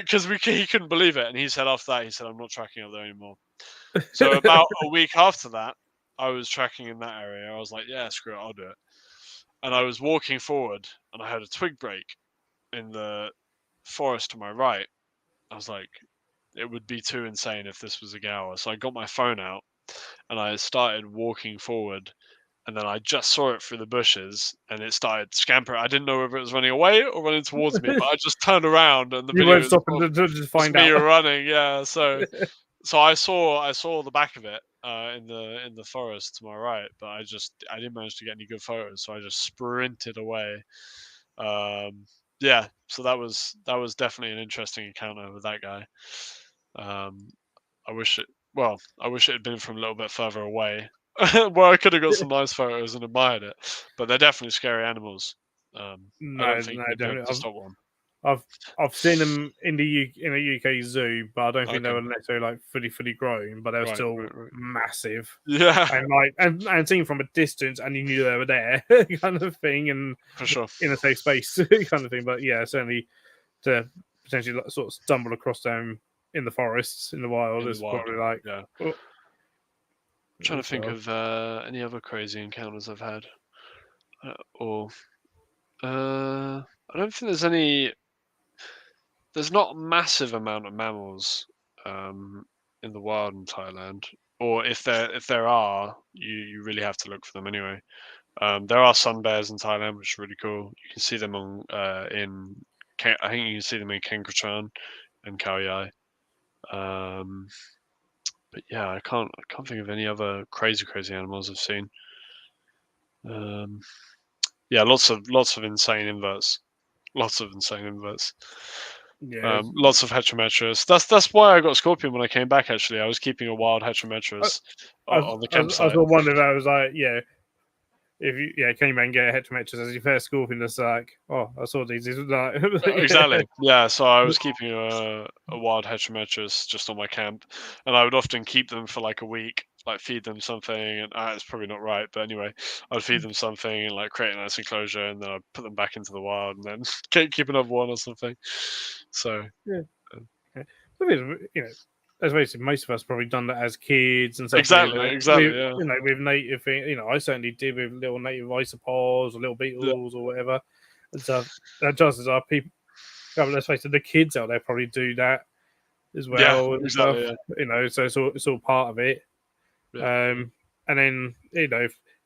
because he couldn't believe it, and he said after that, he said, I'm not tracking up there anymore. So about a week after that, I was tracking in that area. I was like, yeah, screw it, I'll do it. And I was walking forward, and I heard a twig break in the forest to my right. I was like, it would be too insane if this was a gower. So I got my phone out, and I started walking forward. And then I just saw it through the bushes, and it started scampering. I didn't know whether it was running away or running towards me, but I just turned around, and the You video weren't was stopping to just just find me out. running. Yeah, so I saw the back of it in the forest to my right, but I didn't manage to get any good photos, so I just sprinted away. Yeah, so that was definitely an interesting encounter with that guy. I wish it had been from a little bit further away, where I could have got some nice photos and admired it. But they're definitely scary animals. I No, don't think you'd be able definitely. to stop one. I've seen them in in a UK zoo, but I don't think they Okay. were necessarily like fully grown, but they were Right, still right. massive. Yeah, And and seen from a distance, and you knew they were there, kind of thing, and for sure. in a safe space, kind of thing. But yeah, certainly to potentially sort of stumble across them in the forests, in the wild, In the is wild. probably like, Yeah. oh, Trying to think so, of any other crazy encounters I've had. I don't think there's any. There's not a massive amount of mammals in the wild in Thailand, or if there are, you really have to look for them anyway. There are sun bears in Thailand, which is really cool. You can see them I think you can see them in Kengkachan and Khao Yai. But yeah, I can't think of any other crazy animals I've seen. Yeah, lots of insane inverts. Lots of insane inverts. yeah. Lots of heterometrus. That's why I got scorpion when I came back. Actually, I was keeping a wild heterometrus on the I campsite. was wondering. I was like, yeah, if you came back and get a heterometrus as your first scorpion, it's like, oh, I saw these. It's like, Exactly. Yeah. So I was keeping a wild heterometrus just on my camp, and I would often keep them for like a week, like feed them something. And it's probably not right, but anyway, I'd feed them something and like create a nice enclosure, and then I'd put them back into the wild, and then keep another one or something. So yeah. So, you know, as basically most of us probably done that as kids and stuff. Exactly, yeah. With native thing. I certainly did with little native isopods or little Yeah, beetles or whatever and stuff. That just as our people. But let's face it, the kids out there probably do that as yeah, well and stuff. exactly, So it's all part of it. yeah. And then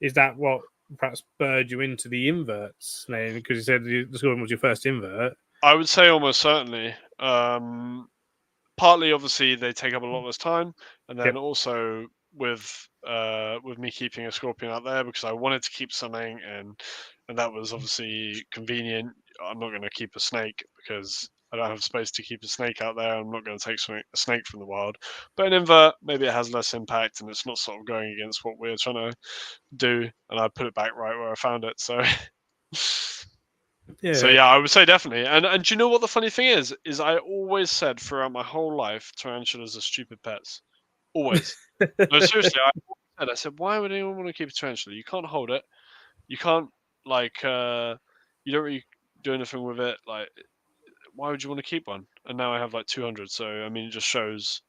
is that what perhaps spurred you into the inverts? Then because you said the Scorpion was your first invert. I would say almost certainly. Partly, obviously, they take up a lot less time, and then Yep. also with me keeping a scorpion out there because I wanted to keep something, and that was obviously convenient. I'm not going to keep a snake because I don't have space to keep a snake out there. I'm not going to take a snake from the wild. But an invert, maybe it has less impact, and it's not sort of going against what we're trying to do. And I put it back right where I found it. So. Yeah. So yeah, I would say definitely. And do you know what the funny thing is? Is I always said throughout my whole life, tarantulas are stupid pets. Always. No, seriously, I said, why would anyone want to keep a tarantula? You can't hold it. You can't like you don't really do anything with it. Like, why would you want to keep one? And now I have like 200. So I mean, it just shows.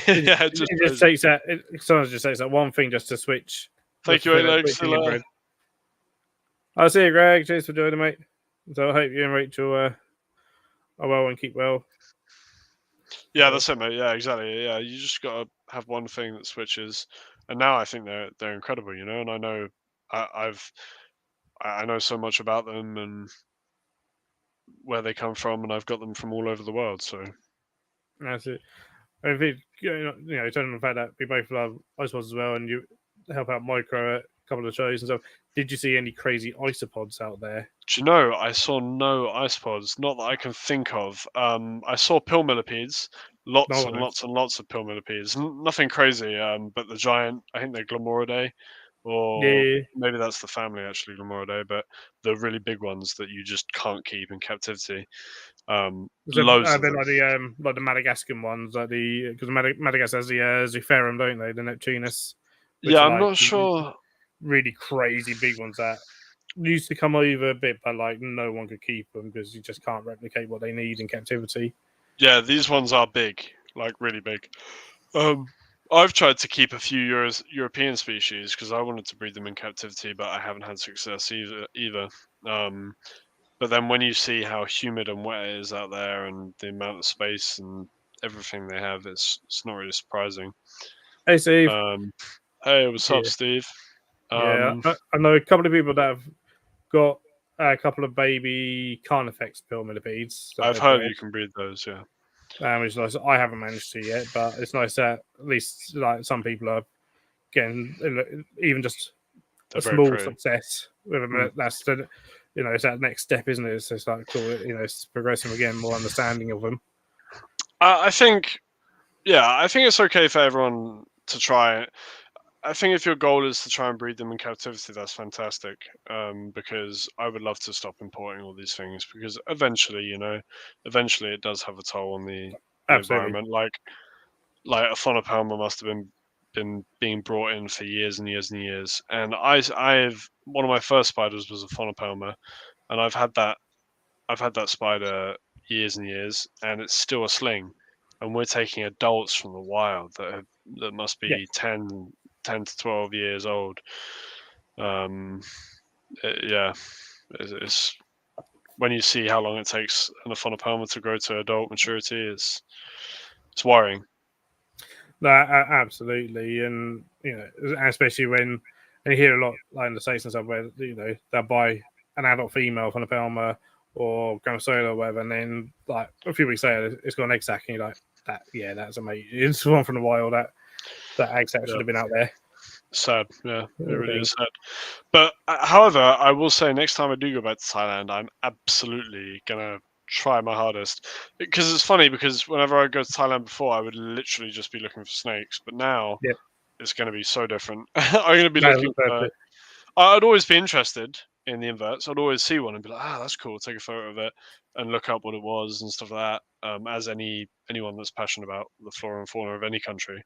Yeah, it just it just shows. takes that. Sometimes just takes that one thing just to switch. Thank Just you, to that Alex. switching inbred. I'll see you, Greg. Cheers for joining, mate. So I hope you and Rachel are well and keep well. Yeah, that's it, mate. Yeah, exactly. Yeah, you just gotta have one thing that switches, and now I think they're incredible, and I know I know so much about them and where they come from, and I've got them from all over the world. So That's it. And if it, turning on the fact that we both love isopods as well, and you help out Micro at a couple of shows and stuff. Did you see any crazy isopods out there? do you know I saw no isopods, not that I can think of. I saw pill millipedes, lots No, and no. lots and lots of pill millipedes. Nothing crazy. But the giant, I think they're Glamoridae, or Yeah, maybe that's the family actually, Glamoridae. But the really big ones that you just can't keep in captivity. so Loads a of bit them. like the Madagascan ones, like because Madagascar has the Zooferum, don't they? The Neptunus, which Yeah, are I'm like not sure. really crazy big ones that used to come over a bit, but like no one could keep them because you just can't replicate what they need in captivity. Yeah, these ones are big, like really big. I've tried to keep a few European species because I wanted to breed them in captivity, but I haven't had success either. But then when you see how humid and wet it is out there, and the amount of space and everything they have, it's not really surprising. Hey, Steve. Hey, what's up, Yeah, Steve? yeah. Um, I know a couple of people that have got a couple of baby Carnifex pill millipedes that I've they heard bred. you can breed those. Yeah. Which is nice. I haven't managed to yet, but it's nice that at least like some people are getting even just They're a very small pretty. success with them. Mm. That's it's that next step, isn't it? It's like cool. It's progressing again, more understanding of them. I think, yeah, I think it's okay for everyone to try it. I think if your goal is to try and breed them in captivity, that's fantastic. Because I would love to stop importing all these things because eventually it does have a toll on the Absolutely. environment. Like a phonopelma must have been being brought in for years and years and years. And I've one of my first spiders was a phonopelma, and I've had that spider years and years, and it's still a sling. And we're taking adults from the wild that must Yeah. be 10 to 12 years old. Yeah, it's when you see how long it takes an Aphonopelma to grow to adult maturity, it's worrying. Absolutely, and especially when and you hear a lot like in the states and stuff where they'll buy an adult female from a Palmer or Gramsola or whatever, and then like a few weeks later it's got an egg sac, and you're like, that yeah, that's amazing. It's one from the wild that egg sac should Yeah, have been out there. sad. Yeah, it really Thing. is sad. But however, I will say next time I do go back to Thailand, I'm absolutely gonna try my hardest because it's funny because whenever I go to Thailand before, I would literally just be looking for snakes, but now Yeah, it's going to be so different. I'm going to be looking that's for. it. I'd always be interested in the inverts. I'd always see one and be like, that's cool. Take a photo of it and look up what it was and stuff like that. As anyone that's passionate about the flora and fauna of any country.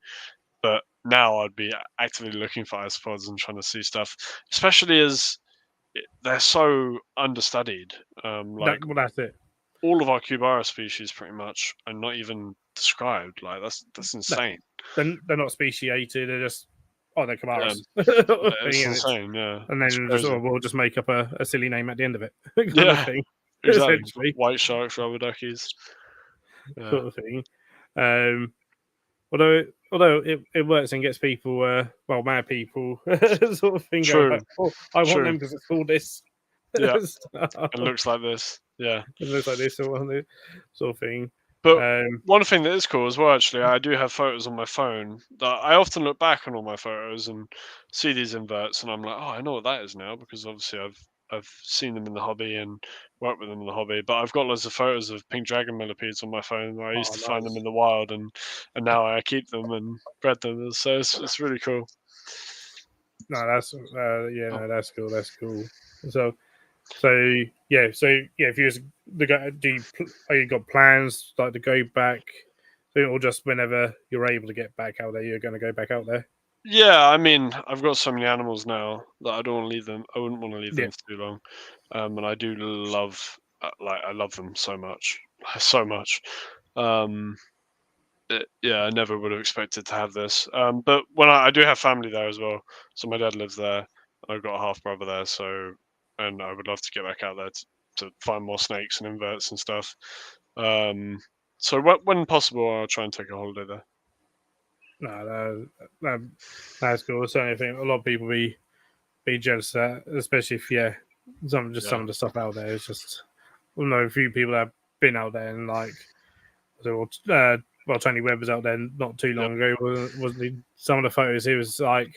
But now I'd be actively looking for isopods and trying to see stuff, especially as they're so understudied. Like That's it. all of our Cubara species, pretty much, are not even described. Like that's insane. They're not speciated. They're just they're Kamaras. It's insane. Yeah, and then we'll just make up a silly name at the end of it, kind of thing. Exactly. Essentially, white sharks, rubber duckies, sort of thing. Although it works and gets people, mad people, sort of thing. True. Going like, I want them because it's called this. Yeah, it looks like this. Yeah, it looks like this sort of thing. But one thing that is cool as well, actually, I do have photos on my phone that I often look back on all my photos and see these inverts, and I'm like, oh, I know what that is now, because obviously I've seen them in the hobby and worked with them in the hobby. But I've got loads of photos of pink dragon millipedes on my phone where I used to find them in the wild, and now I keep them and bred them. So it's really cool. No, that's that's cool. That's cool. So if you was the guy, you got plans like to go back, or just whenever you're able to get back out there, you're going to go back out there? Yeah, I mean, I've got so many animals now that I don't want to leave them. I wouldn't want to leave them for too long, and I do love, I love them so much, so much. I never would have expected to have this. But when I do have family there as well, so my dad lives there. I've got a half brother there, and I would love to get back out there to find more snakes and inverts and stuff. So when possible, I'll try and take a holiday there. No, that's cool. Certainly, I think a lot of people be jealous of that, especially if some of the stuff out there is just. I know a few people that have been out there and Tony Webb was out there not too long ago, wasn't he? Some of the photos he was like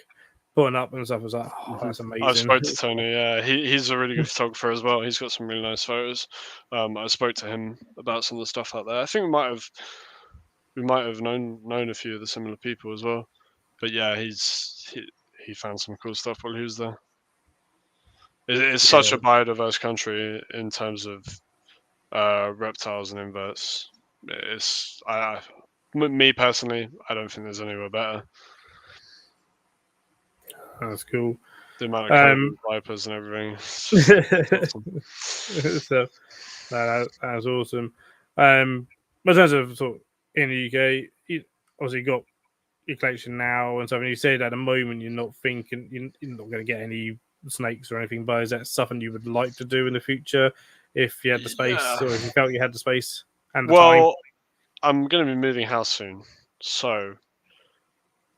putting up and stuff was like, oh, that's amazing. I spoke to Tony. Yeah, he's a really good photographer as well. He's got some really nice photos. I spoke to him about some of the stuff out there. I think we might have known a few of the similar people as well. But yeah, he found some cool stuff while he was there. It's such a biodiverse country in terms of reptiles and inverts. Me personally, I don't think there's anywhere better. That's cool. The amount of vipers and everything. Awesome. So that's awesome. In terms of sort of in the UK, you obviously got your collection now and stuff. And you said at the moment you're not thinking you're not going to get any snakes or anything, but is that something you would like to do in the future if you had the space or if you felt you had the space and the time? I'm going to be moving house soon, so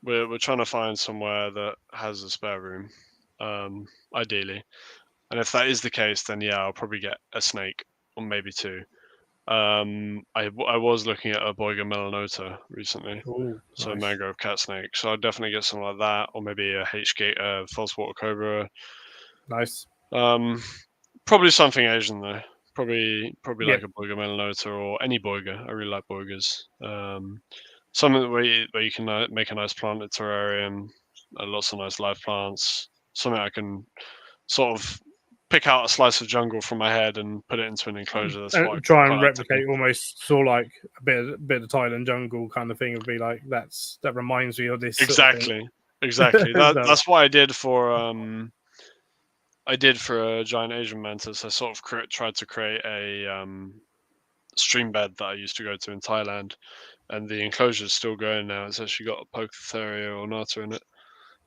we're trying to find somewhere that has a spare room, ideally. And if that is the case, then I'll probably get a snake or maybe two. I was looking at a Boiga melanota recently, so nice. A mangrove cat snake. So I'd definitely get something like that, or maybe a H-gate false water cobra. Nice. Probably something Asian though. Probably like a Boiga melanota or any Boiga. I really like Boigas. Something where you can make a nice planted terrarium, lots of nice live plants. Something I can sort of pick out a slice of jungle from my head and put it into an enclosure. That's what try and replicate almost sort of like a bit of the Thailand jungle kind of thing. Would be like that reminds me of this. Exactly. That's what I did for a giant Asian mantis. I sort of tried to create a stream bed that I used to go to in Thailand, and the enclosure is still going now. It's actually got a Pocotheria ornata in it.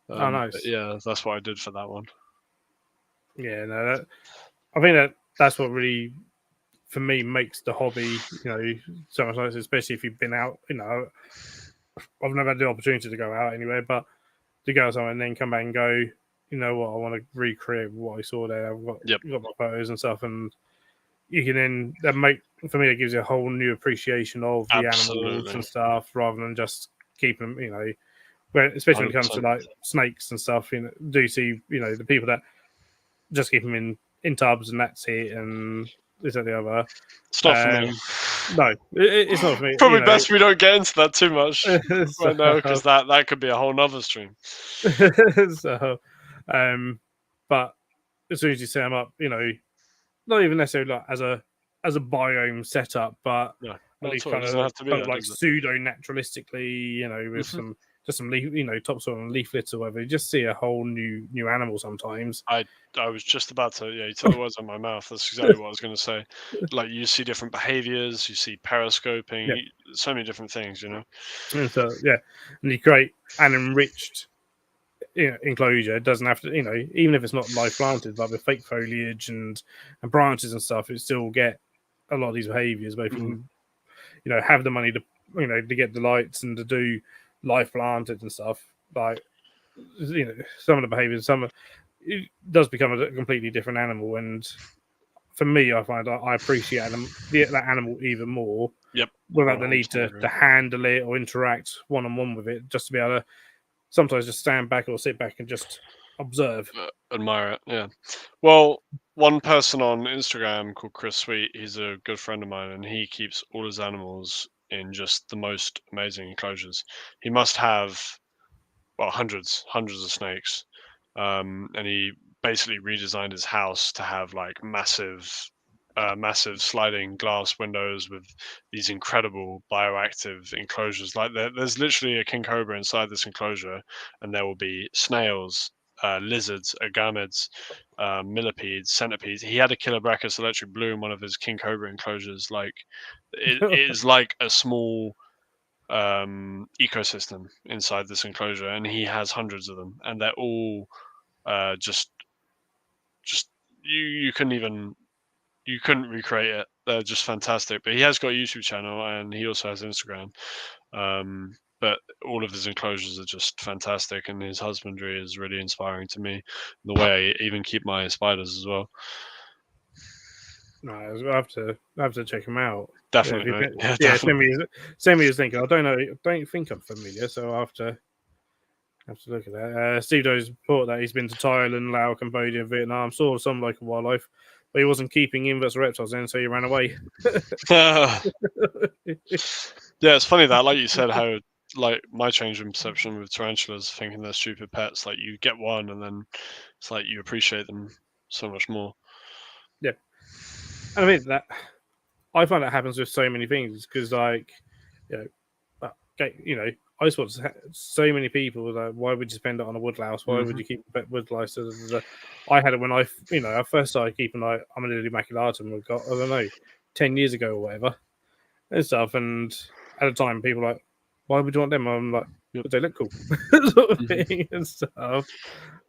Oh, nice. That's what I did for that one. Yeah, no, I think that's what really, for me, makes the hobby, so much nice, especially if you've been out. I've never had the opportunity to go out anywhere, but to go somewhere and then come back and go, you know what, I want to recreate what I saw there. I've got my photos and stuff, and you can then make, for me, it gives you a whole new appreciation of the animals and stuff, rather than just keeping them, especially when it comes to like snakes and stuff. Do see, the people that just keep them in tubs and that's it, and this and the other. It's not for me. No, it's not for me. Probably best we don't get into that too much right now, because that could be a whole nother stream. So, but as soon as you set them up, not even necessarily like as a biome setup, but at least kind of like pseudo naturalistically, with some just some topsoil and leaflets or whatever. You just see a whole new animal sometimes. I was just about to, you took the words out of my mouth. That's exactly what I was going to say. Like, you see different behaviors, you see periscoping, Yeah. so many different things, And so and you create an enriched enclosure. It doesn't have to, even if it's not live planted, like with fake foliage and branches and stuff, it still get a lot of these behaviors. But if you can, have the money to, to get the lights and to do live planted and stuff, like, some of the behaviors, it does become a completely different animal. And for me, I find I appreciate that animal even more Yep. without the need to handle it or interact one on one with it, just to be able to sometimes just stand back or sit back and just observe. Admire it, yeah. Well, one person on Instagram called Chris Sweet, he's a good friend of mine, and he keeps all his animals in just the most amazing enclosures. He must have, well, hundreds of snakes. And he basically redesigned his house to have like massive sliding glass windows with these incredible bioactive enclosures. Like, there's literally a king cobra inside this enclosure, and there will be snails, lizards, agamids, millipedes, centipedes. He had a killer Brachus electric blue in one of his king cobra enclosures. Like, it is like a small ecosystem inside this enclosure, and he has hundreds of them, and they're all just you couldn't recreate it. They're just fantastic. But he has got a YouTube channel, and he also has Instagram. But all of his enclosures are just fantastic, and his husbandry is really inspiring to me. The way I even keep my spiders as well. No, I have to check him out. Definitely, yeah, mate. Yeah, definitely. definitely. Send me his link. I don't think I'm familiar, so I have to look at that. Steve Doe's report that he's been to Thailand, Laos, Cambodia, Vietnam, saw some local wildlife, but he wasn't keeping inverse reptiles in, so he ran away. Yeah, it's funny that, like you said, how like my change in perception with tarantulas, thinking they're stupid pets. Like, you get one, and then it's like you appreciate them so much more. Yeah, and I mean that. I find that happens with so many things because, like, I suppose so many people like, why would you spend it on a woodlouse? Why would you keep a woodlouse? I had it when I first started keeping I'm a Lily maculatum. We got, I don't know, 10 years ago or whatever and stuff. And at the time, people were like, why would you want them? I'm like, because they look cool, sort of thing and stuff.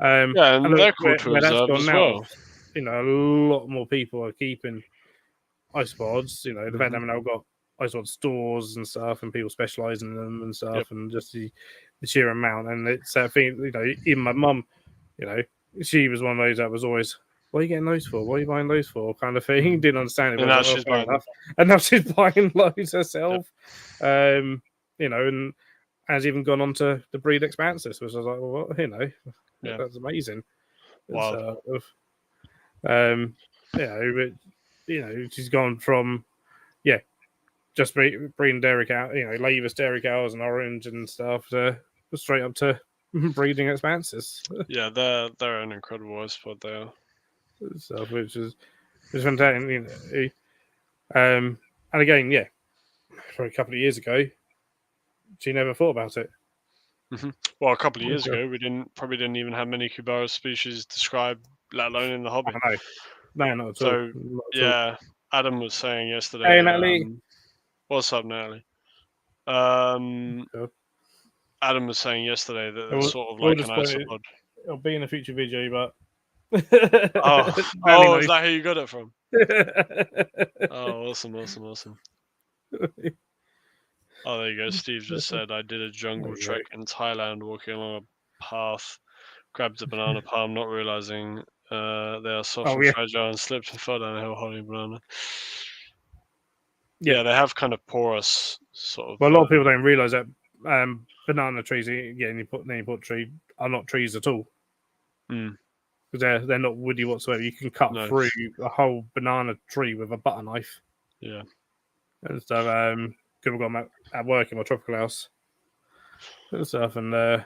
Yeah, and look, they're cool to where that's observe gone as now, well. a lot more people are keeping isopods. The fact that we've now got isopod stores and stuff, and people specialize in them and stuff, and just the sheer amount. And it's that thing, even my mum, she was one of those that was always, what are you getting those for? What are you buying those for? Kind of thing. Didn't understand it. And But I now was like, she's oh, fair buying them. enough. And now she's buying loads herself. And has even gone on to the breed expansis, which I was like, well, that's amazing. Wow. She's gone from just breeding dairy cow, Lavis dairy cows and orange and stuff, straight up to breeding expanses. Yeah, they're an incredible isopod. They are. Stuff, which is fantastic. And again, for a couple of years ago, she never thought about it. Well, a couple of years ago, we probably didn't even have many Cubaris species described, let alone in the hobby. No, not at So, all. Not at yeah, Adam was saying yesterday. Hey, Natalie. What's up, Natalie? Adam was saying yesterday that there's sort of like an isopod. It'll be in a future video, but oh, is that who you got it from? Oh, awesome. Oh, there you go. Steve just said, I did a jungle trek in Thailand, walking along a path, grabbed a banana palm, not realizing they are soft and fragile, and slipped and fell down a hill holding a banana. Yeah, they have kind of porous sort of. Well, a lot of people don't realize that banana trees, you put tree, are not trees at all. Because they're not woody whatsoever. You can cut through a whole banana tree with a butter knife. Yeah. And stuff. Because we've got them at work in my tropical house and stuff. And and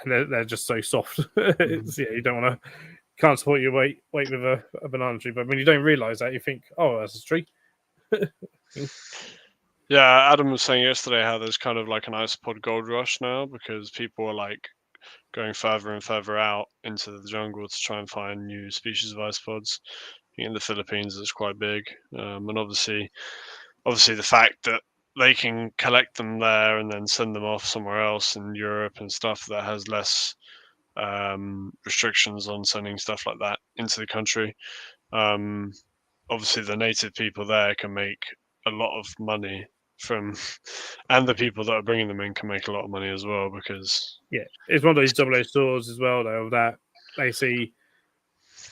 they're just so soft. You don't want to, can't support your weight with a banana tree. But when you don't realize that, you think, oh, that's a tree. Yeah, Adam was saying yesterday how there's kind of like an isopod gold rush now because people are like going further and further out into the jungle to try and find new species of isopods. In the Philippines, it's quite big, and obviously the fact that they can collect them there and then send them off somewhere else in Europe and stuff that has less restrictions on sending stuff like that into the country. Obviously, the native people there can make a lot of money from, and the people that are bringing them in can make a lot of money as well because it's one of these double-edged swords as well, though, that they see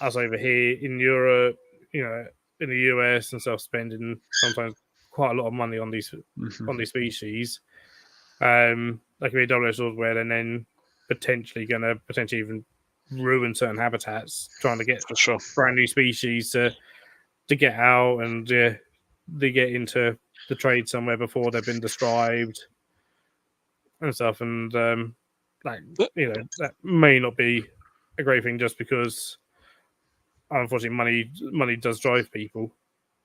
us over here in Europe, in the US and stuff, spending sometimes quite a lot of money on these species. That can be a double-edged sword where they're then potentially even ruin certain habitats, trying to get for sure. brand new species to get out and they get into the trade somewhere before they've been described and stuff. And that may not be a great thing just because unfortunately money does drive people.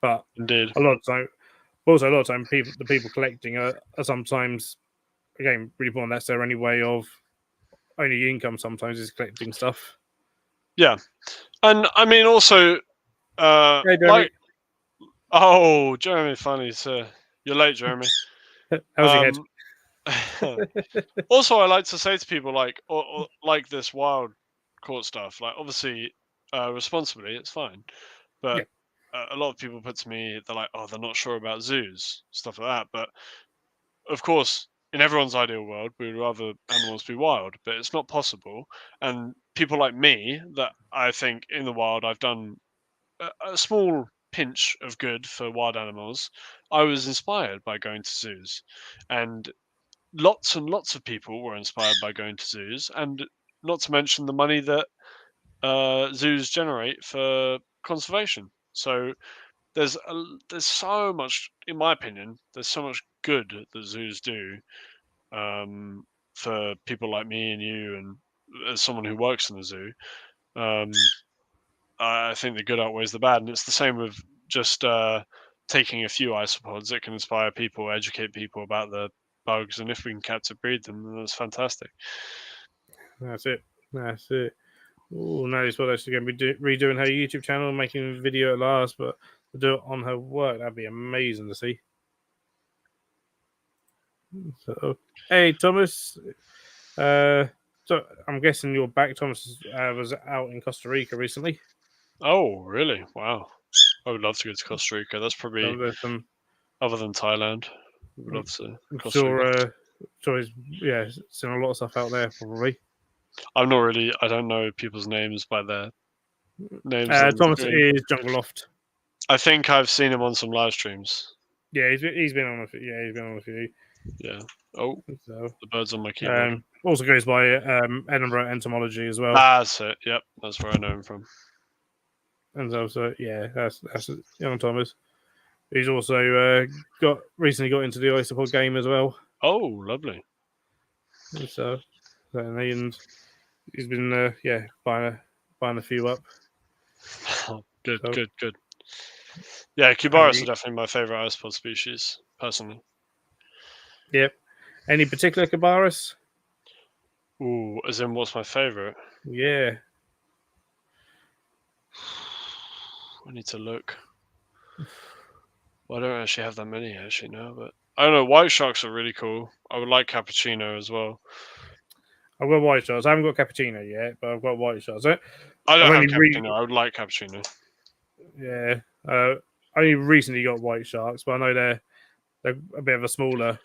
But Indeed. a lot of time, also a lot of time, the people collecting are sometimes, again, really important. That's their only way of only income. Sometimes is collecting stuff. Yeah, and I mean also, Hey, like, oh, Jeremy, funny, sir, you're late, Jeremy. how's your head? Also, I like to say to people or like this wild caught stuff, like obviously, responsibly, it's fine, but a lot of people put to me, they're like, oh, they're not sure about zoos, stuff like that. But of course, in everyone's ideal world, we would rather animals be wild, but it's not possible. And people like me, that I think in the wild, I've done a small pinch of good for wild animals. I was inspired by going to zoos, and lots of people were inspired by going to zoos, and not to mention the money that zoos generate for conservation. So there's so much, in my opinion, there's so much good that zoos do for people like me and you, and as someone who works in the zoo. Um, I think the good outweighs the bad, and it's the same with just taking a few isopods. It can inspire people, educate people about the bugs, and if we can captive breed them, then that's fantastic. That's it. Oh, now what she's going to be redoing her YouTube channel, making a video at last, but to do it on her work, that'd be amazing to see. So, hey, Thomas. So I'm guessing you're back. Thomas was out in Costa Rica recently. Oh, really? Wow. I would love to go to Costa Rica. That's probably, other than Thailand, I would love to. Costa Rica. Sure he's seen a lot of stuff out there, probably. I'm not really, I don't know people's names by their names on the Thomas screen. is Jungle Loft. I think I've seen him on some live streams. Yeah, he's been on a few. Yeah, he's been on a few. Yeah. Oh, so, the bird's on my keyboard. Also goes by Edinburgh Entomology as well. That's it. Yep, that's where I know him from. And so yeah, that's young Thomas. He's also recently got into the isopod game as well. Oh, lovely. And so and he's been buying a few up. Good. Yeah, Cubaris are definitely my favorite isopod species, personally. Yep. Any particular Cubaris? Ooh, as in what's my favorite? Yeah. I need to look. Well, I don't actually have that many actually now, but I don't know. White sharks are really cool. I would like cappuccino as well. I've got white sharks. I haven't got cappuccino yet, but I've got white sharks. I don't have cappuccino. I would like cappuccino. Yeah. I only recently got white sharks, but I know they're a bit of a smaller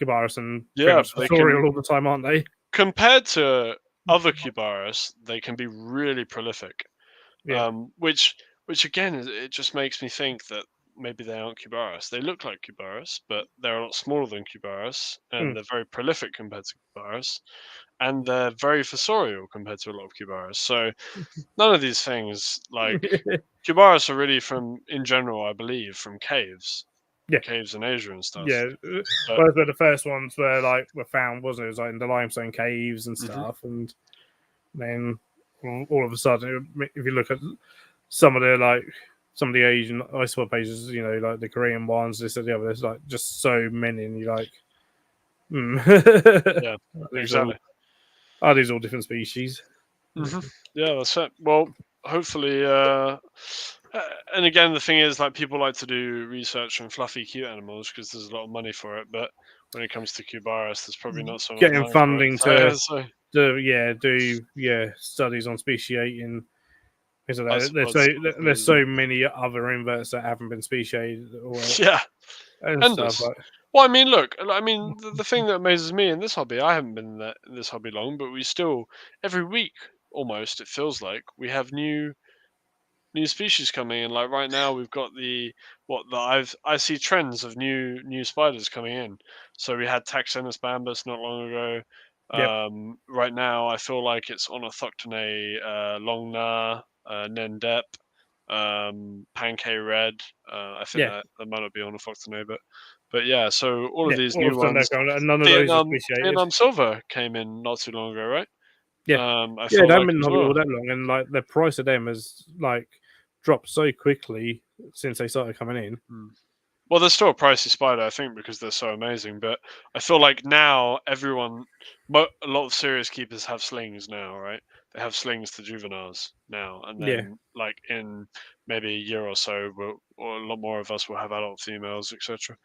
Cubaris and pretty much tutorial all the time, aren't they? Compared to other Cubaris, they can be really prolific. Yeah. Which again, it just makes me think that maybe they aren't Cubaris. They look like Cubaris, but they're a lot smaller than Cubaris, and they're very prolific compared to Cubaris, and they're very fossorial compared to a lot of Cubaris. So none of these things, like Cubaris, are really in general, I believe, from caves. Yeah, caves in Asia and stuff. Yeah, well, the first ones were found, wasn't it? It was like in the limestone caves and stuff, and then all of a sudden, if you look at some of the some of the Asian ice swap pages, like the Korean ones, this or the other. There's like just so many, and you're like, Yeah, these exactly. are these all different species? Yeah, that's it. Well, hopefully, and again, the thing is, like, people like to do research on fluffy, cute animals because there's a lot of money for it. But when it comes to Cubaris, there's probably not so much Getting money for it. funding to So do studies on speciating. I suppose, There's so many other inverts that haven't been speciated or yeah, and stuff endless. like. Well, I mean, look, I mean, the thing that amazes me in this hobby, I haven't been in this hobby long, but we still every week almost it feels like we have new species coming in. Like right now, we've got I see trends of new spiders coming in. So we had Taxenus bambus not long ago. Yep. Right now, I feel like it's on Orthoctone longna, Nendep, Pancake Red. I think Yeah. that might not be on Orthoctone, but yeah. So all of Yeah. these All of new a sudden, ones. none of those are speciated. Vietnam Silver came in not too long ago, right? Yeah. I Yeah, feel they haven't like been in as hobby all well. that long, and like the price of them has like dropped so quickly since they started coming in. Hmm. Well, they're still a pricey spider, I think, because they're so amazing. But I feel like now a lot of serious keepers have slings now, right? They have slings to juveniles now, and Yeah. then like in maybe a year or so, or a lot more of us will have adult females, etc.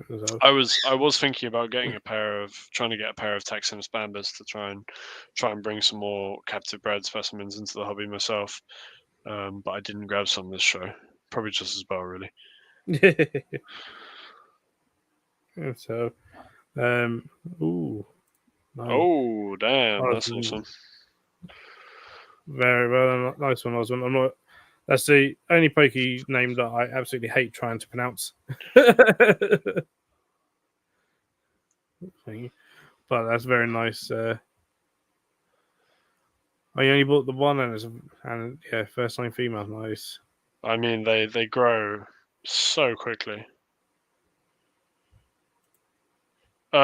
So, I was thinking about trying to get a pair of Taxonus bambus to try and bring some more captive bred specimens into the hobby myself. But I didn't grab some this show. Probably just as well, really. so ooh, nice. Oh, damn, that's Osmond, awesome. very well, nice one, Osmond. I'm not. That's the only pokey name that I absolutely hate trying to pronounce. But that's very nice. I only bought the one, and yeah, first time female, nice. I mean, they grow so quickly. The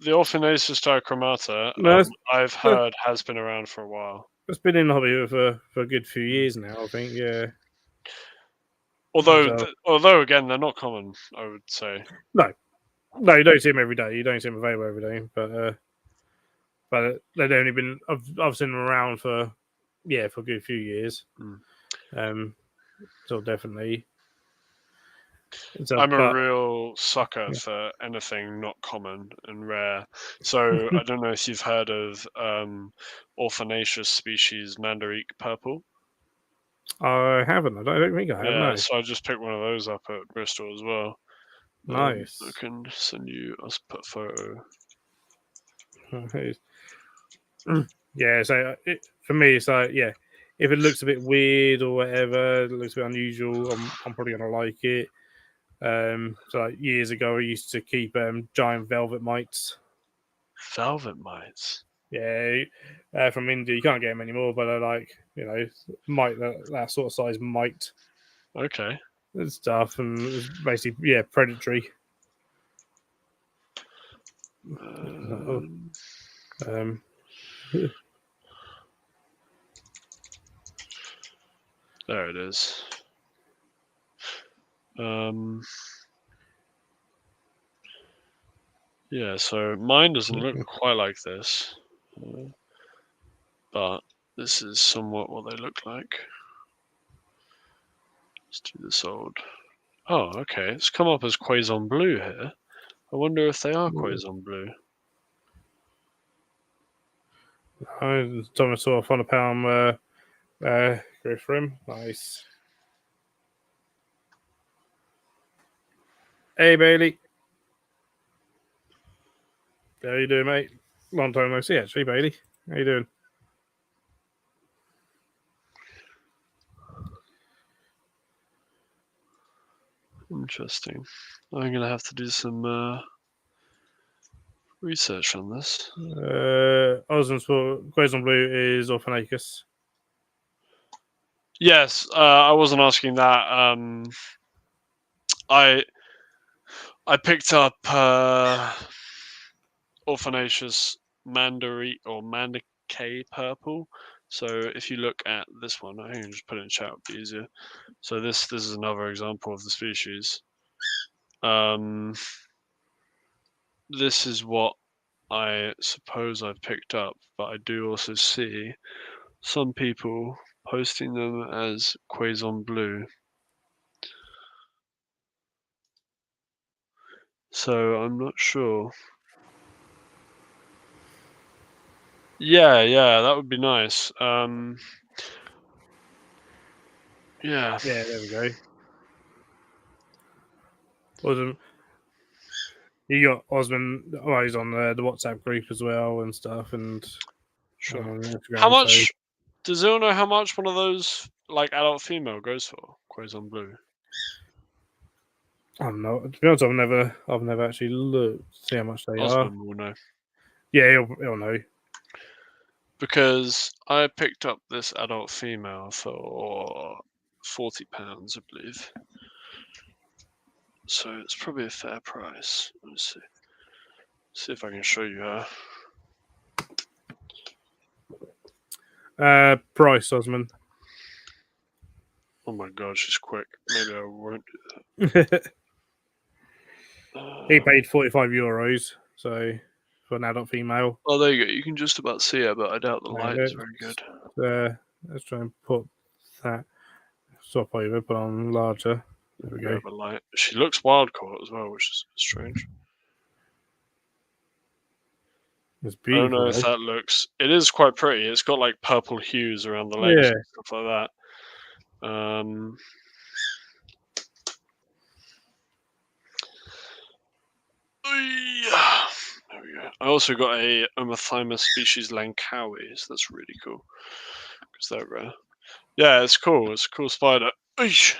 Orphanaceous diachromata, No, I've heard has been around for a while. it's been in the hobby for a good few years now. I think, yeah. So, Although again, they're not common. I would say. no, you don't see them every day. You don't see them available every day, but they've only been I've seen them around for for a good few years. Mm. So definitely. So, I'm a but real sucker yeah, for anything not common and rare. So I don't know if you've heard of Orphanaceous species Mandarique purple. I haven't. I don't think I have. Yeah, No, so I just picked one of those up at Bristol as well. I nice. can send you. I'll put a photo. Yeah, so for me, it's like if it looks a bit weird or whatever, it looks a bit unusual, I'm probably gonna like it. So like years ago, I used to keep giant velvet mites. Velvet mites. Yeah, from India, you can't get them anymore, but they're like mite that sort of size mite Okay. and stuff, and it's basically predatory. Um, Um, there it is. Yeah, so mine doesn't look quite like this, but this is somewhat what they look like. Let's do this old. Oh, okay. It's come up as Quaison Blue here. I wonder if they are Quaison Blue. Thomas saw on a pound. Go for him. Nice. Hey Bailey, how you doing, mate? Long time no see, actually, Bailey. How you doing? Interesting. I'm gonna have to do some research on this. Osmond's Quaison Blue is Orphanacus. Yes, I wasn't asking that. I picked up Orphanaceous Mandari or Mandicay purple. So if you look at this one, I can just put it in chat, would be easier. So this is another example of the species. This is what I suppose I've picked up, but I do also see some people posting them as Quaison Blue. So I'm not sure. Yeah, that would be nice. Yeah. Yeah, there we go. Awesome. You got Osman. Well, he's on the WhatsApp group as well and stuff, and Sure. on Instagram. How much? Does anyone know how much one of those, like adult female, goes for? Quaison Blue. I don't know. To be honest, I've never actually looked to see how much they are. Osman will know. Yeah, he'll know. Because I picked up this adult female for £40, I believe. So it's probably a fair price. Let's see if I can show you her. Price, Osman. Oh my god, she's quick. Maybe I won't do that. He paid €45, so for an adult female. Oh, there you go. You can just about see her, but I doubt the light is very good. Let's try and put that. Swap over, put on larger. There we go. The light. She looks wild caught as well, which is strange. It's beautiful. I don't know if that looks. It is quite pretty. It's got like purple hues around the legs and stuff like that. There we go. I also got a Omathyma species Langkawi, so that's really cool because they're rare. Yeah, it's cool. It's a cool spider. Eesh.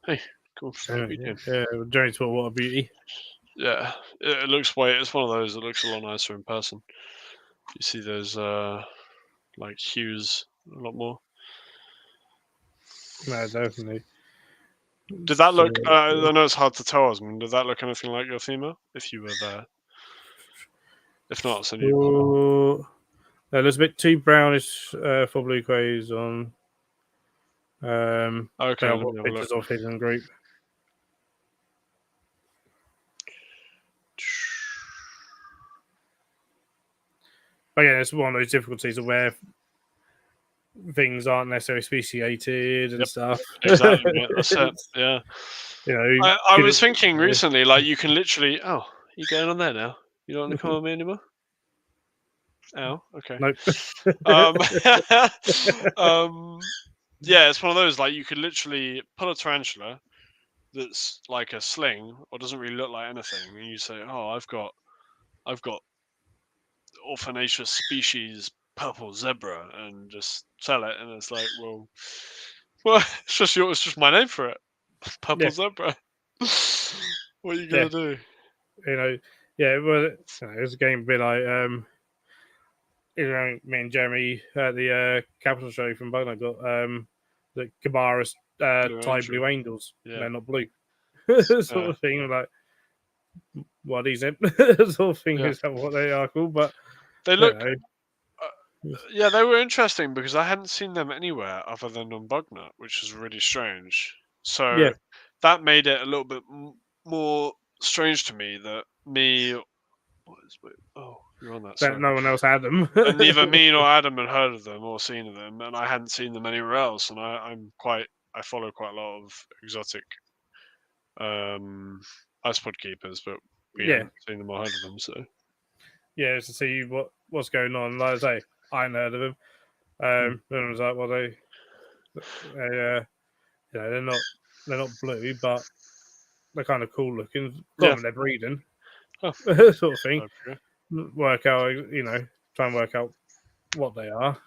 Hey, cool. Jones for what a beauty. Yeah, it looks it's one of those that looks a lot nicer in person. You see those like hues a lot more. No, definitely. Did that look? I know it's hard to tell, Osman. Did that look anything like your female? If you were there. If not, I'll send you. It looks a bit too brownish for blue Quaison. Okay, I'll put pictures of hidden group. But yeah, it's one of those difficulties of where things aren't necessarily speciated and stuff. Exactly, mate. That's it. Yeah. You know, I was thinking recently, like you can literally. Oh, you going on there now? You don't want to come on me anymore? Oh, okay. Nope. Yeah, it's one of those like you could literally put a tarantula that's like a sling or doesn't really look like anything, and you say, "Oh, I've got orphanaceous species purple zebra," and just sell it, and it's like, well, it's just my name for it, purple zebra. What are you gonna do? You know, well, it's a game a bit like me and Jeremy at the Capital Show from Bugno got the Cabarrus Thai Blue Angels. Yeah. They're not blue. sort of thing. Like, what is it? Sort of thing is what they are called. But they look. Yeah, they were interesting because I hadn't seen them anywhere other than on Bugnut, which is really strange. So that made it a little bit more strange to me that you're on that. That no one else had them. And neither me nor Adam had heard of them or seen them, and I hadn't seen them anywhere else. And I follow quite a lot of exotic icepod keepers, but we hadn't seen them or heard of them. So to see what's going on. Like I say, I hadn't heard of them. And I was like, well, they're not blue, but they're kind of cool looking. They're breeding, sort of thing. Okay. Work out, try and work out what they are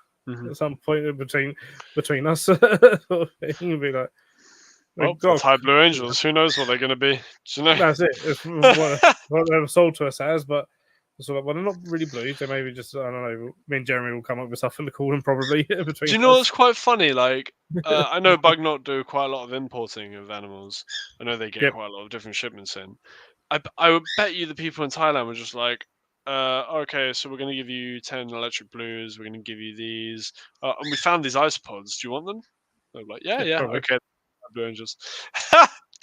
at some point between us. Sort of thing. Be like, well, Thai Blue Angels. Who knows what they're going to be? Do you know? That's it. It's what they were sold to us as, but. So, well, they're not really blue. They maybe just, I don't know. Me and Jeremy will come up with something to call them probably. Between do you know what's quite funny? Like, I know Bugnut do quite a lot of importing of animals. I know they get quite a lot of different shipments in. I would bet you the people in Thailand were just like, okay, so we're going to give you 10 electric blues. We're going to give you these. And we found these isopods. Do you want them? They're like, yeah, Yeah, probably. okay. Blue and just.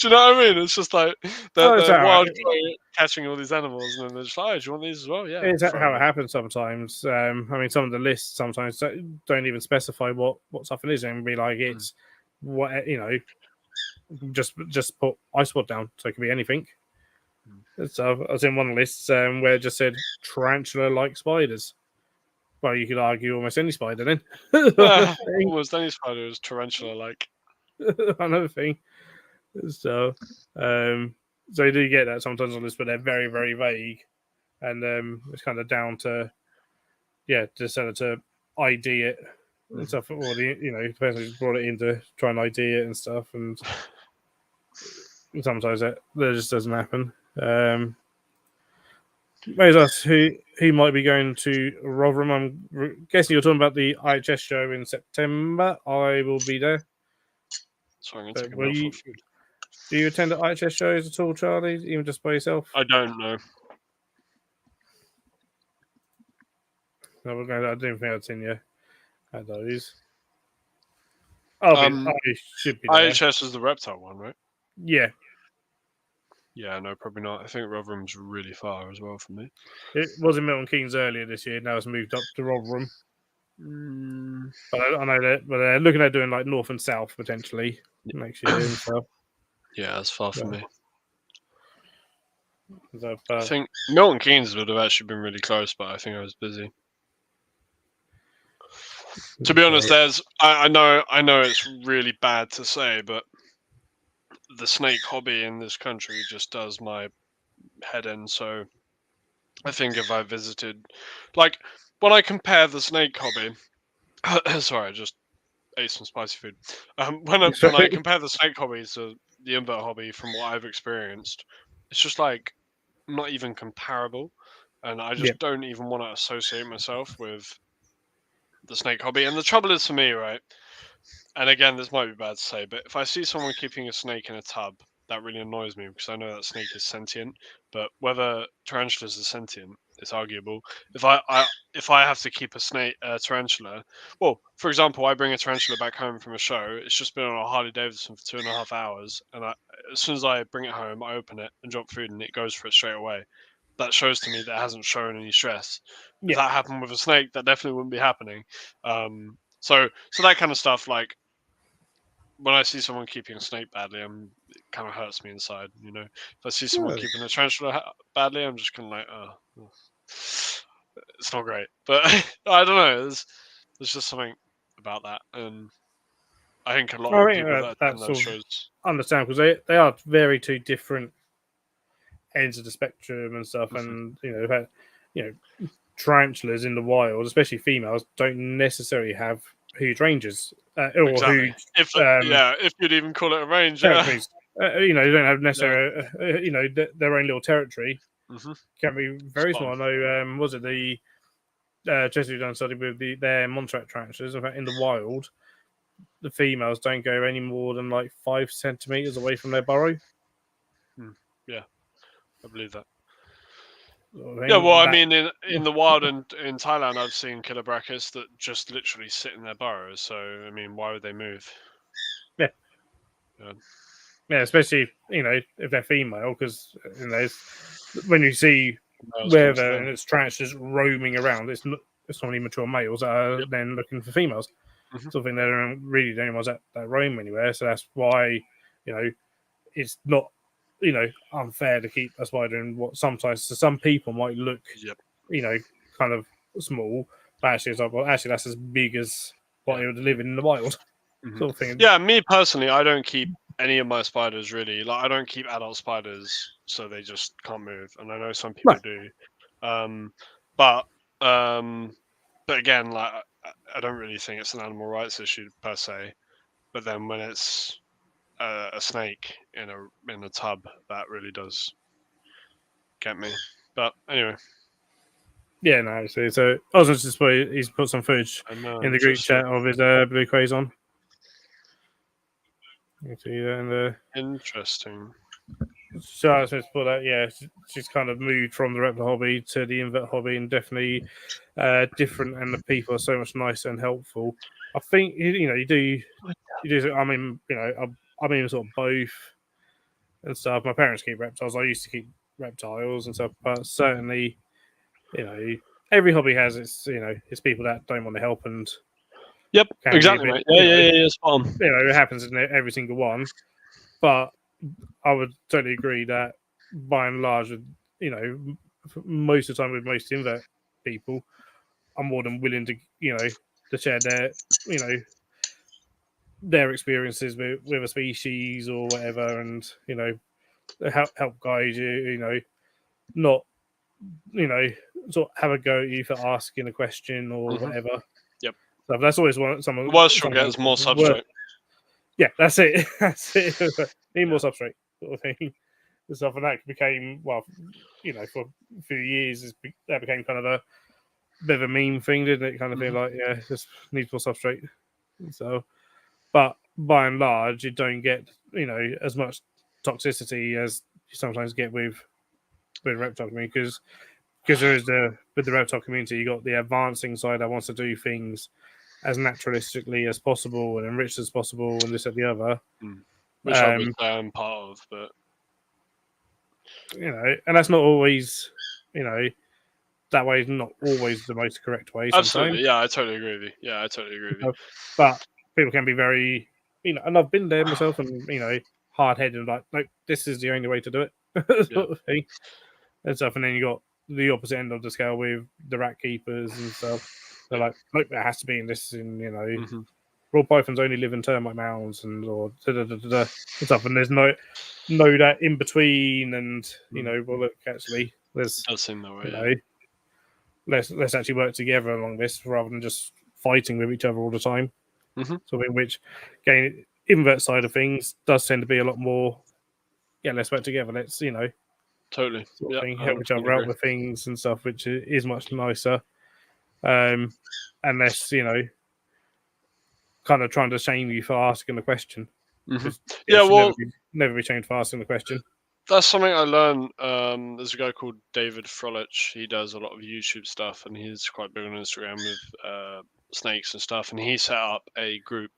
Do you know what I mean? It's just like Oh, it's they're all right. catching all these animals, and then they're just like, oh, do you want these as well? Yeah. It's throw how it them happens sometimes. I mean, some of the lists sometimes don't even specify what something is, and be like in. it's what just put iSpot down, so it can be anything. So I was in one list where it just said tarantula-like spiders. Well, you could argue almost any spider then. Almost any spider is tarantula-like. Another thing. So, so you do get that sometimes on this, but they're very, very vague, and it's kind of down to the seller to ID it and stuff, or the person who's brought it in to try and ID it and stuff, and sometimes that just doesn't happen. Maybe us who might be going to Rotherham. I'm guessing you're talking about the IHS show in September. I will be there. Sorry, I'm going So to take a mouthful of food. do you attend the IHS shows at all, Charlie? Even just by yourself? I don't know. No, I didn't think I'd seen you at those. I should be there. IHS is the reptile one, right? Yeah. Yeah, no, probably not. I think Rotherham's really far as well from me. It was in Milton Keynes earlier this year. Now it's moved up to Rotherham. But I know that, but they're looking at doing like north and south potentially next year and stuff. Yeah, that's far from me. So, I think Milton Keynes would have actually been really close, but I think I was busy. To be honest, I know it's really bad to say, but the snake hobby in this country just does my head in. So I think if I visited, like when I compare the snake hobby, sorry, I just ate some spicy food. When I compare the snake hobby to the invert hobby from what I've experienced, it's just like not even comparable, and I just don't even want to associate myself with the snake hobby. And the trouble is for me, right? And again, this might be bad to say, but if I see someone keeping a snake in a tub, that really annoys me because I know that snake is sentient. But whether tarantulas are sentient, it's arguable. If I have to keep a tarantula, well, for example, I bring a tarantula back home from a show. It's just been on a Harley Davidson for 2.5 hours, and as soon as I bring it home, I open it and drop food, and it goes for it straight away. That shows to me that it hasn't shown any stress. If that happened with a snake, that definitely wouldn't be happening. So that kind of stuff, like when I see someone keeping a snake badly, it kind of hurts me inside. If I see someone keeping a tarantula badly, I'm just kind of like, oh, it's not great. But I don't know. There's just something about that, and I think a lot of people that attend those shows understand because they are very two different ends of the spectrum and stuff, and tarantulas in the wild, especially females, don't necessarily have huge ranges or exactly. huge. If you'd even call it a range, territories. They don't have necessarily their own little territory. Can be very small. I know. Was it the Chester done study with their Montserrat tarantulas? In fact, in the wild, the females don't go any more than like 5 centimeters away from their burrow. Yeah, I believe that. I mean, in the wild and in Thailand, I've seen killer brachys that just literally sit in their burrows. So, I mean, why would they move? Yeah, especially if they're female, because when you see where and it's tarantulas roaming around, it's normally mature males that are then looking for females. Something they don't really the only ones that roam anywhere. So that's why it's not unfair to keep a spider in what sometimes to some people might look kind of small, but actually it's like, well, actually that's as big as what it would live in the wild. Sort of thing. Yeah, me personally, I don't keep any of my spiders really. Like I don't keep adult spiders, so they just can't move. And I know some people do, but again, like I don't really think it's an animal rights issue per se. But then when it's a snake in a tub, that really does get me. But anyway. Yeah, no, actually. So I was just he's put some footage in the group chat of his blue craze on. You can see that in the... Interesting. Charlotte Smith for that. Yeah, she's kind of moved from the reptile hobby to the invert hobby, and definitely different. And the people are so much nicer and helpful. I think you do. I mean, I'm in sort of both and stuff. My parents keep reptiles. I used to keep reptiles and stuff, but certainly, every hobby has its people that don't want to help and Yep, can be a exactly, bit, mate. Yeah, spot on. it happens in every single one. But I would totally agree that by and large, most of the time with most invert people, I'm more than willing to share you know, their experiences with a species or whatever, and help guide you. Not sort of have a go at you for asking a question or Mhm. whatever. Yep. So that's always The worst you'll get sometimes is more worth. substrate. Yeah, that's it. That's it. Need more Yeah. substrate sort of thing. And stuff, and that became for a few years that became kind of a bit of a meme thing, didn't it? Kind of thing Mhm. like, yeah, just needs more substrate. So, but by and large, you don't get as much toxicity as you sometimes get with reptile community because there is with the reptile community, you got the advancing side that wants to do things as naturalistically as possible and enriched as possible, and this and the other. Which I would say I'm part of, but And that's not always, you know, that way is not always the most correct way sometimes. absolutely, yeah, I totally agree with you. Yeah, I totally agree with you. But people can be very, and I've been there myself, and hard headed, like, nope, this is the only way to do it, Yeah. sort of thing, and stuff. And then you got the opposite end of the scale with the rat keepers and stuff. They're Yeah. like, nope, it has to be in this, and Mhm. raw pythons only live in termite mounds or and stuff. And there's no that in between, and well, look, actually, It there's does seem that way, you yeah. know, let's actually work together along this rather than just fighting with each other all the time. Mhm. So in which, again, invert side of things does tend to be a lot more. Yeah, let's work together. Let's Totally. sort of Yeah, thing, I help each 100% other out agree. with things and stuff, which is much nicer. Unless kind of trying to shame you for asking the question, Mhm. because Yeah, should well, never be shamed for asking the question. that's something I learned. There's a guy called David Frolich. He does a lot of YouTube stuff, and he's quite big on Instagram with snakes and stuff. And he set up a group,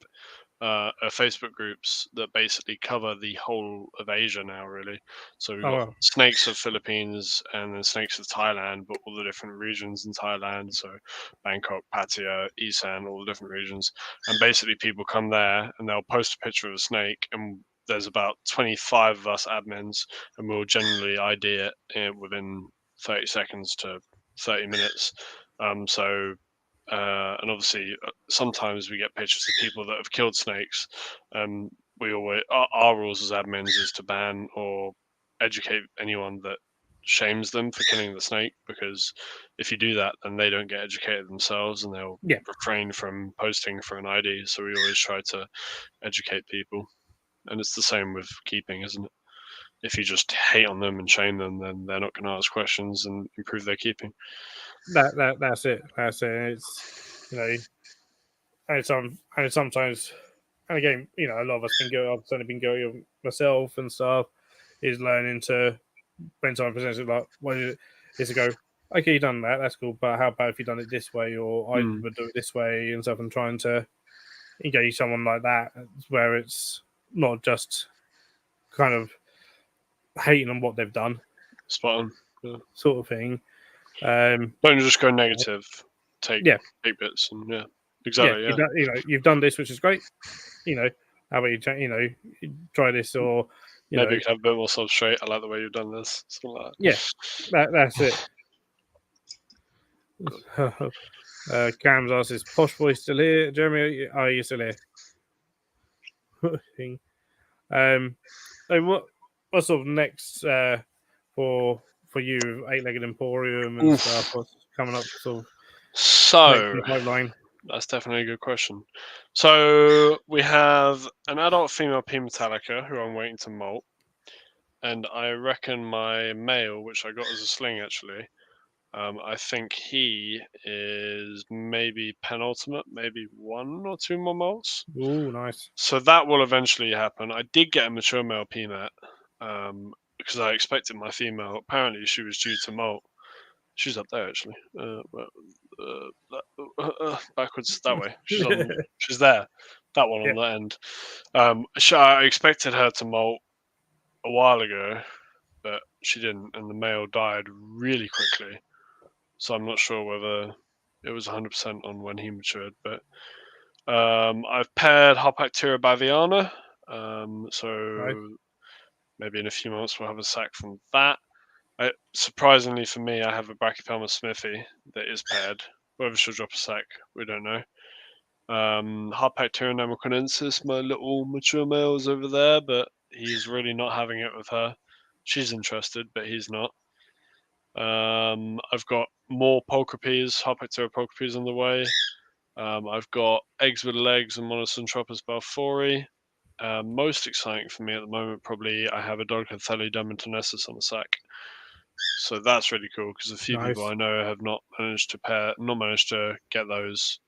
Facebook groups that basically cover the whole of Asia now, really. So we've Oh got well, snakes of Philippines and then snakes of Thailand, but all the different regions in Thailand. So Bangkok, Pattaya, Isan, all the different regions. And basically, people come there and they'll post a picture of a snake, and there's about 25 of us admins, and we'll generally ID it within 30 seconds to 30 minutes. And obviously, sometimes we get pictures of people that have killed snakes. We always our rules as admins is to ban or educate anyone that shames them for killing the snake, because if you do that, then they don't get educated themselves and they'll yeah, refrain from posting for an ID. So we always try to educate people, and it's the same with keeping, isn't it? If you just hate on them and shame them, then they're not going to ask questions and improve their keeping. that's it. That's it. It's and sometimes, and again, a lot of us been guilty. I've certainly been guilty of myself and stuff. Is learning to when someone presents it like, what is to go, okay, you done that, that's cool, but how about if you done it this way, or I Mm, would do it this way and stuff, and trying to engage someone like that, where it's not just kind of hating on what they've done, spot on. Yeah. sort of thing. Um, Don't just go negative. Take yeah, take bits and yeah, yeah, exactly. Yeah, you've done this, which is great. How about you try this, or maybe you can have a bit more substrate. I like the way you've done this. Something like yeah, that's it. that. Cam's asked, is Posh Boy still here? Jeremy, are you still here? um, so what's sort of next for you, Eight Legged Emporium and stuff? Oof. What's coming up sort of next in So the pipeline? that's definitely a good question. So we have an adult female P Metallica who I'm waiting to molt, and I reckon my male, which I got as a sling actually, I think he is maybe penultimate, maybe 1 or 2 more molts. Ooh, nice. So that will eventually happen. I did get a mature male PMAT, because I expected my female. Apparently, she was due to molt. She's up there actually. Backwards that way. She's there. That one on the end. I expected her to molt a while ago, but she didn't, and the male died really quickly. So I'm not sure whether it was 100% on when he matured. But I've paired Harpactira baviana. So Right. maybe in a few months we'll have a sack from that. Surprisingly for me, I have a Brachypelma smithy that is paired. Whether she'll drop a sack, we don't know. Harpactira namaquinensis, my little mature male, is over there, but he's really not having it with her. She's interested, but he's not. I've got more Pulchripes, Harpactira Pulchripes on the way. I've got eggs with legs and Monocentropas balfouri. Most exciting for me at the moment, probably, I have a Dodicanthelli dermatonensis on the sack. So that's really cool because a few people I know have not managed to get those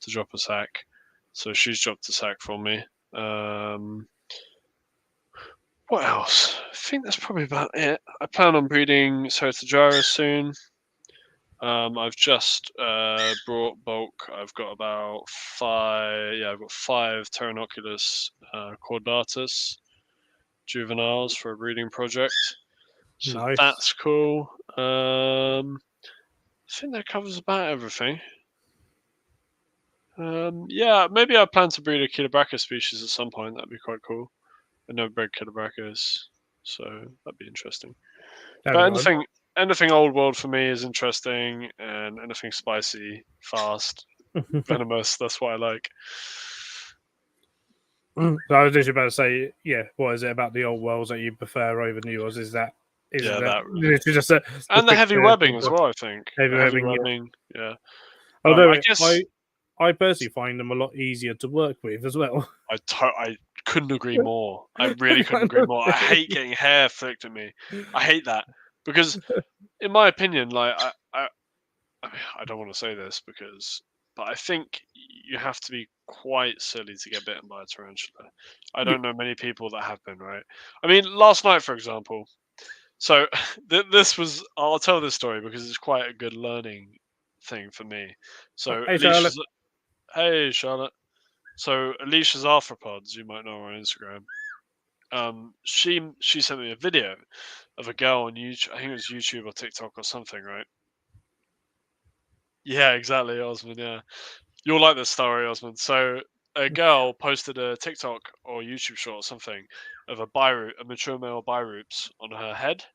to drop a sack. So she's dropped a sack for me. What else? I think that's probably about it. I plan on breeding Ceratogyrus soon. I've just brought bulk. I've got about 5. Yeah, I've got 5 Pteronoculus caudatus juveniles for a breeding project. So that's cool. I think that covers about everything. Yeah, maybe I plan to breed a Chilobrachus species at some point. That'd be quite cool. I never bred Chilobrachus, so that'd be interesting. But anything old world for me is interesting, and anything spicy, fast, venomous, that's what I like. So I was just about to say, yeah, what is it about the old worlds that you prefer over new worlds? Is that really. Just and the heavy webbing as well, I think. Heavy webbing, yeah. Although I personally find them a lot easier to work with as well. I couldn't agree more. I really couldn't agree more. I hate getting hair flicked at me. I hate that because, in my opinion, like I don't want to say this but I think you have to be quite silly to get bitten by a tarantula. I don't know many people that have been, right? I mean, last night, for example. So I'll tell this story because it's quite a good learning thing for me. So hey Charlotte. So Alicia's arthropods, you might know her on Instagram. She sent me a video of a girl on YouTube. I think it was YouTube or TikTok or something, right? Yeah, exactly, Osman. Yeah, you'll like this story, Osman. So a girl posted a TikTok or YouTube short or something of a mature male biroops on her head,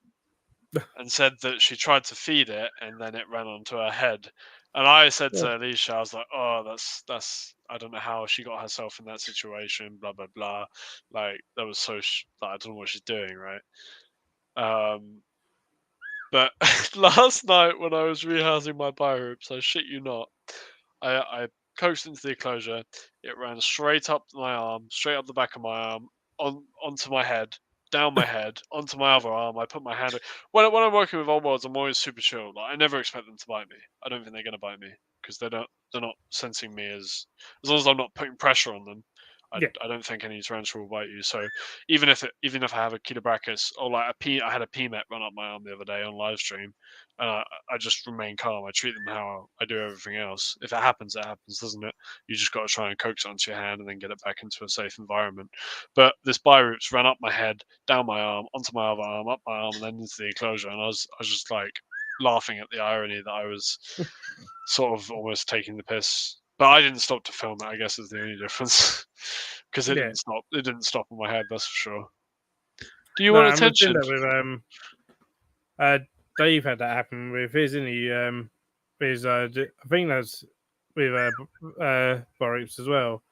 and said that she tried to feed it and then it ran onto her head. And I said to Alicia, I was like, "Oh, that's I don't know how she got herself in that situation." Blah blah blah. Like that was so I don't know what she's doing, right? But last night when I was rehousing my biroops, I shit you not, I coaxed into the enclosure. It ran straight up my arm, straight up the back of my arm, onto my head, down my head, onto my other arm. I put my hand. When I'm working with old worlds, I'm always super chill. Like I never expect them to bite me. I don't think they're gonna bite me because they're not sensing me as long as I'm not putting pressure on them. I don't think any tarantula will bite you. So even if I have a Chilobrachus or like I had a PMET run up my arm the other day on live stream, and I just remain calm. I treat them how I do everything else. If it happens, doesn't it? You just got to try and coax it onto your hand and then get it back into a safe environment. But this biroops ran up my head, down my arm, onto my other arm, up my arm, and then into the enclosure. And I was just like laughing at the irony that I was sort of almost taking the piss. But I didn't stop to film it, I guess, is the only difference. Because it didn't stop. It didn't stop on my head, that's for sure. Do you want attention? With, Dave had that happen with his, isn't he? I think that's with Boroops as well.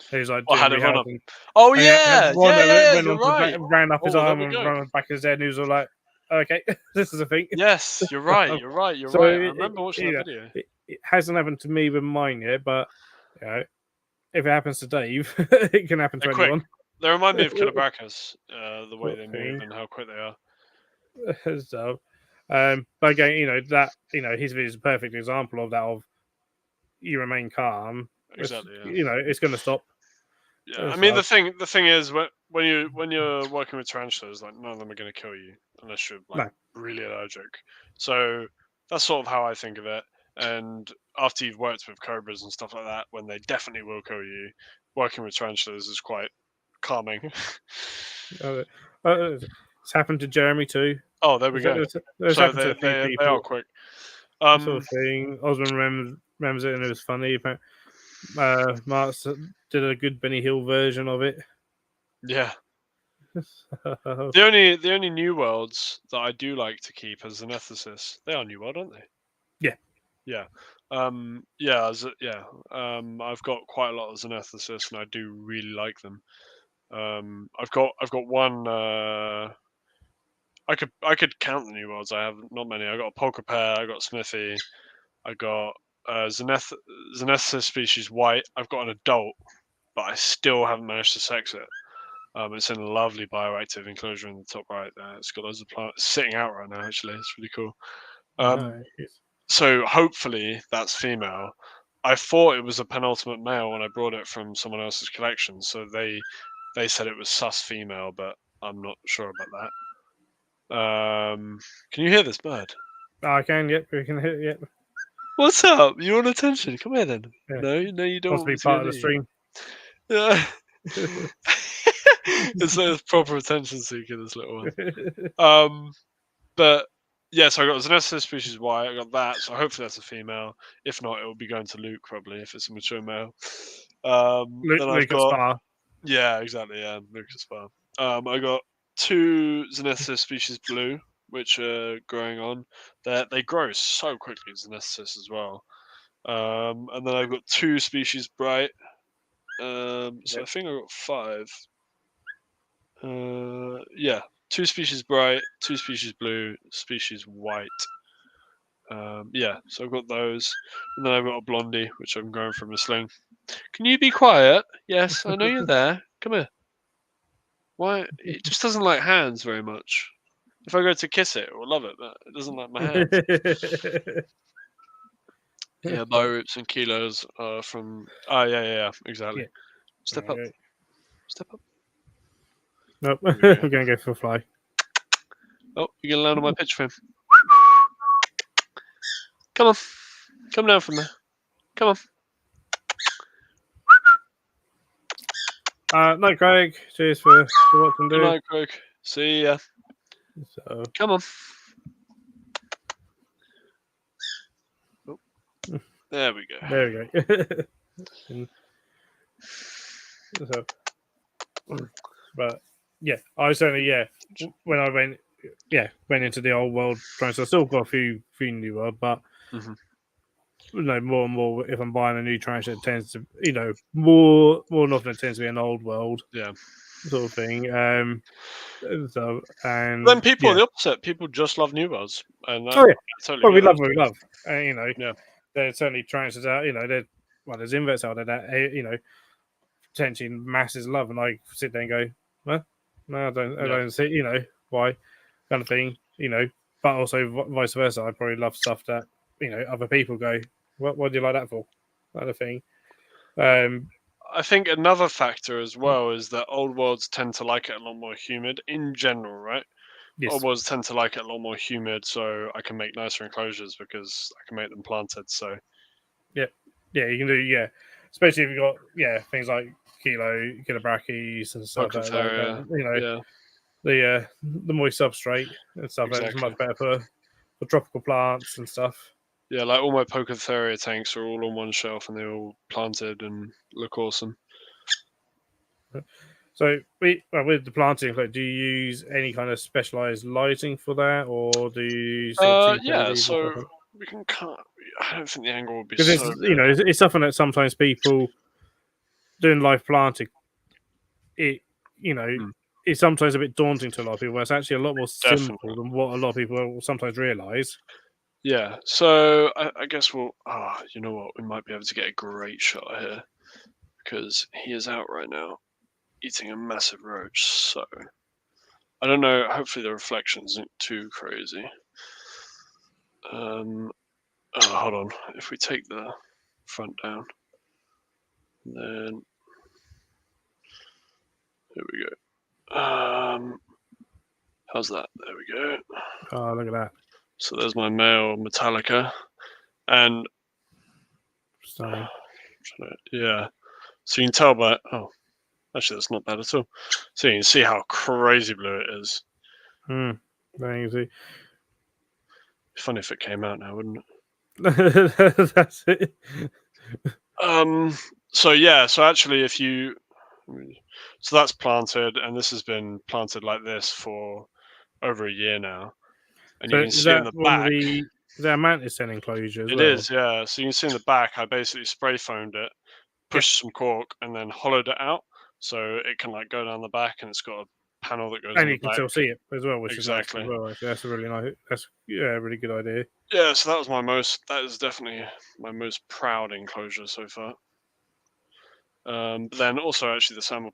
He's like doing rehousing. Oh yeah, ran up his arm and ran back his head, and he was all like, "Okay, this is a thing." Yes, you're right. You're right. I remember watching that video. It hasn't happened to me with mine yet, but you know, if it happens to Dave, it can happen to anyone. They remind me of Chilobrachus, the way they move and how quick they are. So, but again, his video is a perfect example of that. Of you remain calm. Exactly. It's going to stop. Yeah, I mean the thing is when you're working with tarantulas, like none of them are going to kill you unless you're like No. really allergic. So that's sort of how I think of it. And after you've worked with cobras and stuff like that, when they definitely will kill you, working with tarantulas is quite calming. Uh, it's happened to Jeremy too. Oh, there we go. It's So happened to a few they are people. quick. Sort of thing. Osman remembers it, and it was funny. Mark did a good Benny Hill version of it. Yeah. So, The only new worlds that I do like to keep as anesthetists, they are new world, aren't they? yeah. Yeah. I've got quite a lot as anesthetists, and I do really like them. I've got one. I could count the new worlds. I have not many. I got a polka pair. I got Smithy. I got Xenethus species white. I've got an adult, but I still haven't managed to sex it. It's in a lovely bioactive enclosure in the top right there. It's got loads of plants sitting out right now. Actually, it's really cool. Nice. So hopefully that's female. I thought it was a penultimate male when I brought it from someone else's collection. So they said it was sus female, but I'm not sure about that. Can you hear this bird? I can. Yep. We can hit. Yep. What's up? You want attention? Come here then. Yeah. No, you don't Wants want to me be to go part of the near you. stream. Yeah. It's a proper attention seeker, this little one. But yeah, so I got Xenethus species white. I got that, so hopefully that's a female. If not, it will be going to Luke probably if it's a mature male. Then I've Lucas got Spa. yeah, exactly, yeah, Lucas Bar. I got two Xenethus species blue, which are growing on. They grow so quickly, Xenethus as well. And then I've got two species bright. So I think I got five. Yeah, two species bright, two species blue, species white. Yeah, so I've got those, and then I've got a blondie, which I'm growing from a sling. Can you be quiet? Yes, I know you're there. Come here. Why? It just doesn't like hands very much. If I go to kiss it, it will love it, but it doesn't like my hands. Yeah, bioroots and kilos are from. Oh, yeah, exactly. Yeah. Step up. Right. Step up. Nope. There We're we go. gonna go for a fly. Oh, you're going to land on my pitch frame. Come on. Come down from there. Come on. No, Craig. Cheers for watching, Good dude. night, Craig. See ya. So, Come on. Oh, there we go. there we go. So, but yeah, I certainly when I went into the old world trying. So I still got a few new world, but Mm-hmm. more and more if I'm buying a new tranche, it tends to more than often it tends to be an old world Yeah. sort of thing. So and Then people are the opposite. People just love new worlds, and that, oh yeah, totally well we get love it. what we love, and Yeah. there's certainly tranches out. There's inverts out there that potentially masses love, and I sit there and go, well, no, I don't see, why, kind of thing, but also vice versa. I probably love stuff that other people go, what do you like that for, kind of thing. I think another factor as well is that old worlds tend to like it a lot more humid in general, right? Old Yes, worlds tend to like it a lot more humid, so I can make nicer enclosures because I can make them planted. So yeah, you can do, especially if you've got things like kilobrachys and stuff like that. Pocotheria, yeah, The moist substrate and stuff that is exactly. much better for tropical plants and stuff. Yeah, like all my Pocotheria tanks are all on one shelf and they're all planted and look awesome. So, with the planting, do you use any kind of specialized lighting for that, or do you sort of cheap Yeah, LEDs and so stuff? we can cut. I don't think the angle would be Because so it's good. it's something that sometimes people doing live planting, it Mm, it's sometimes a bit daunting to a lot of people. Where it's actually a lot more definitely. simple than what a lot of people will sometimes realize. Yeah, so I guess we'll. Oh, you know what? We might be able to get a great shot here because he is out right now eating a massive roach. So I don't know. Hopefully the reflection isn't too crazy. Oh, hold on. If we take the front down, then here we go. How's that? There we go. Oh, look at that. So there's my male Metallica, and Stunning. yeah. So you can tell by actually that's not bad at all. So you can see how crazy blue it is. Very easy. Funny if it came out now, wouldn't it? That's it. So yeah. So actually, if you so that's planted, and this has been planted like this for over a year now, and So you can is see in that the one of back. the is that a mantis cell enclosure as It well? is, yeah. So you can see in the back, I basically spray foamed it, Yep. pushed some cork, and then hollowed it out so it can like go down the back, and it's got a panel that goes And on you the can back. still see it as well, which is nice as Exactly. well. Actually, that's a really nice. That's a really good idea. Yeah. So that was my most. That is definitely my most proud enclosure so far. But then also actually the Samuel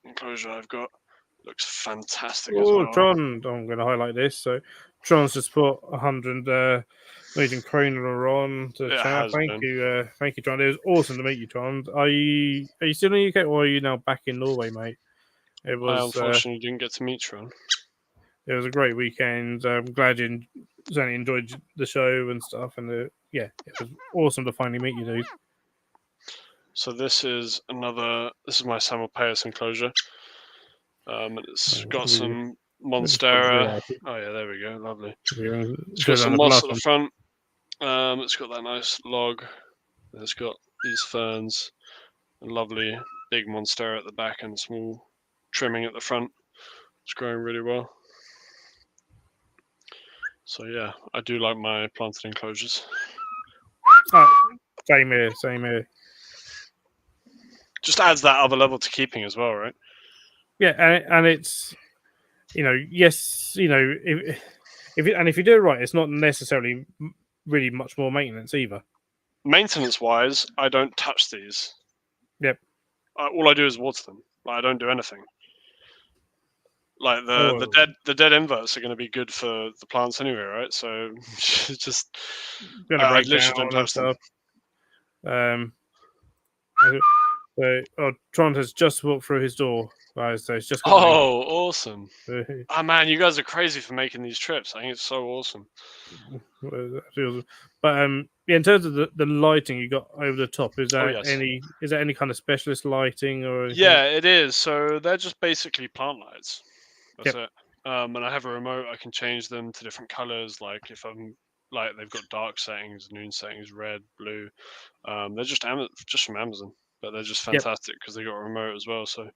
enclosure I've got looks fantastic as Oh, well. Tron! I'm going to highlight this. So, Tron's just put 100 Norwegian kroner on the It chat. has been. Thank you, Tron. It was awesome to meet you, Tron. Are you still in the UK or are you now back in Norway, mate? It I was unfortunately didn't get to meet Tron. it was a great weekend. I'm glad you certainly enjoyed the show and stuff. And yeah, it was awesome to finally meet you, dude. So this is another. This is my Samuel enclosure. It's got some Monstera. Oh yeah, there we go. Lovely. It's got some moss at the front. It's got that nice log. It's got these ferns, a lovely big Monstera at the back, and small trimming at the front. It's growing really well. So yeah, I do like my planted enclosures. Same here, same here. Just adds that other level to keeping as well, right? Yeah, and it's yes, if you do it right, it's not necessarily really much more maintenance either. Maintenance wise, I don't touch these. Yep. All I do is water them. Like, I don't do anything. Like Oh, the dead inverts are going to be good for the plants anyway, right? So just gonna I break literally down don't and touch them. stuff. So, Tron has just walked through his door, guys. So it's just got Oh, awesome! Oh man, you guys are crazy for making these trips. I think it's so awesome. But yeah, in terms of the lighting you got over the top, is Oh that yes. any kind of specialist lighting or anything? Yeah, it is. So they're just basically plant lights. That's Yep. it. And I have a remote. I can change them to different colors. Like if I'm like they've got dark settings, noon settings, red, blue. They're just from Amazon, but they're just Yep. fantastic because they got a remote as well. So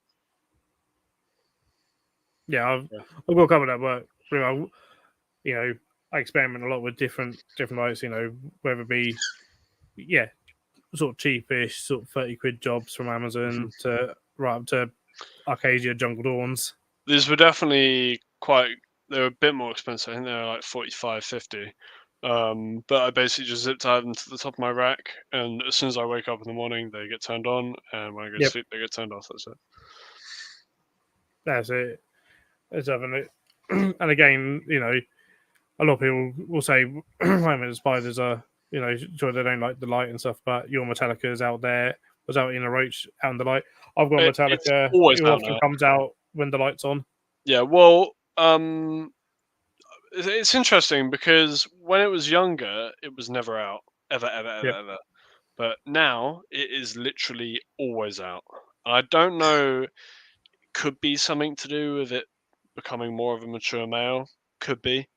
Yeah, yeah. I've got a couple that work. I experiment a lot with different lights. Whether it be sort of cheapish, sort of 30 quid jobs from Amazon to right up to Arcadia Jungle Dawns. These were definitely quite. They were a bit more expensive. I think they were like 45, 50. But I basically just zip tie them to the top of my rack, and as soon as I wake up in the morning, they get turned on, and when I go to sleep, they get turned off. That's it. That's it. It's having it. And again, a lot of people will say, the spiders are, sure they don't like the light and stuff, but your Metallica is out there, was out in a roach, out in the light. I've got a It's Metallica always who out often now. comes out when the light's on. Yeah, well, it's interesting because when it was younger, it was never out, ever, ever, ever, Yep. ever. But now it is literally always out. I don't know. Could be something to do with it becoming more of a mature male. Could be,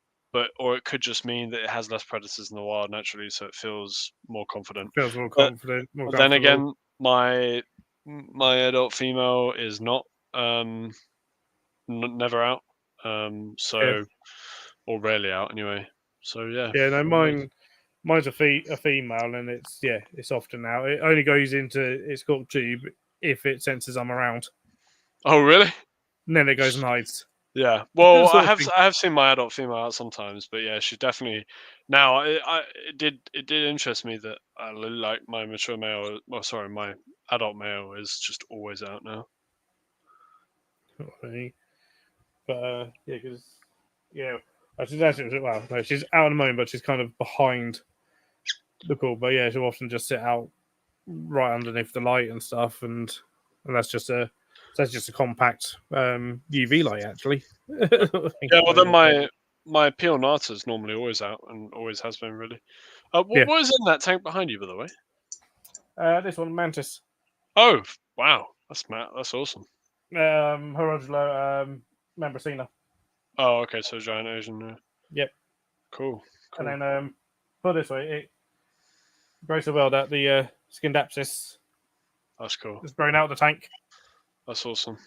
or it could just mean that it has less predators in the wild naturally, so it feels more confident. Feels more But confident, more then comfortable. again, my adult female is not never out. Yeah. So or rarely out anyway. So yeah. Yeah, no, mine's a female, and it's often out. It only goes into its court tube if it senses I'm around. Oh really? And then it goes and hides. Yeah. Well, Sort of thing. I have seen my adult female out sometimes, but yeah, she definitely. Now it did interest me that I like my mature male. Well, sorry, my adult male is just always out now. But yeah, because she's actually no, she's out at the moment, but she's kind of behind the call. But yeah, she'll often just sit out right underneath the light and stuff, and that's just So that's just a compact UV light, actually. Yeah, well then my Pionata is normally always out and always has been really. Yeah. What is in that tank behind you, by the way? This one, Mantis. Oh, wow, that's awesome. Horogelo, Membracina. Oh, okay, so giant Asian. Yep. Cool. And then put it this way, it grows so well that the Skindapsis That's cool. is grown out of the tank. That's awesome.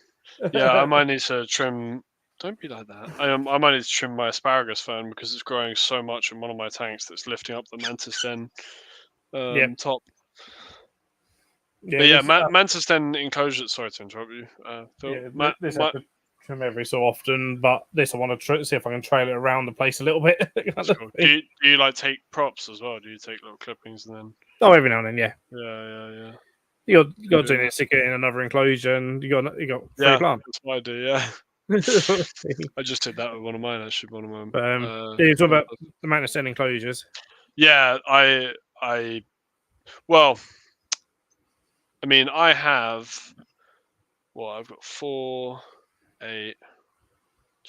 Yeah, I might need to trim. Don't be like that. I might need to trim my asparagus fern because it's growing so much in one of my tanks that's lifting up the mantis den Yep. top. Yeah, But yeah, this, mantis den enclosure. Sorry to interrupt you, Phil. yeah, this I have to trim every so often, but this I want to see if I can trail it around the place a little bit. That's cool. Do you like take props as well? Do you take little clippings and then? Oh, every now and then, yeah. Yeah. You got to do it, stick it in another enclosure, and you got free plant. That's what I do. Yeah. I just did that with one of mine. Actually, one of mine. Yeah, talk about the Mantis Den enclosures. Yeah, well, I mean, I have. Well, I've got 4, 8,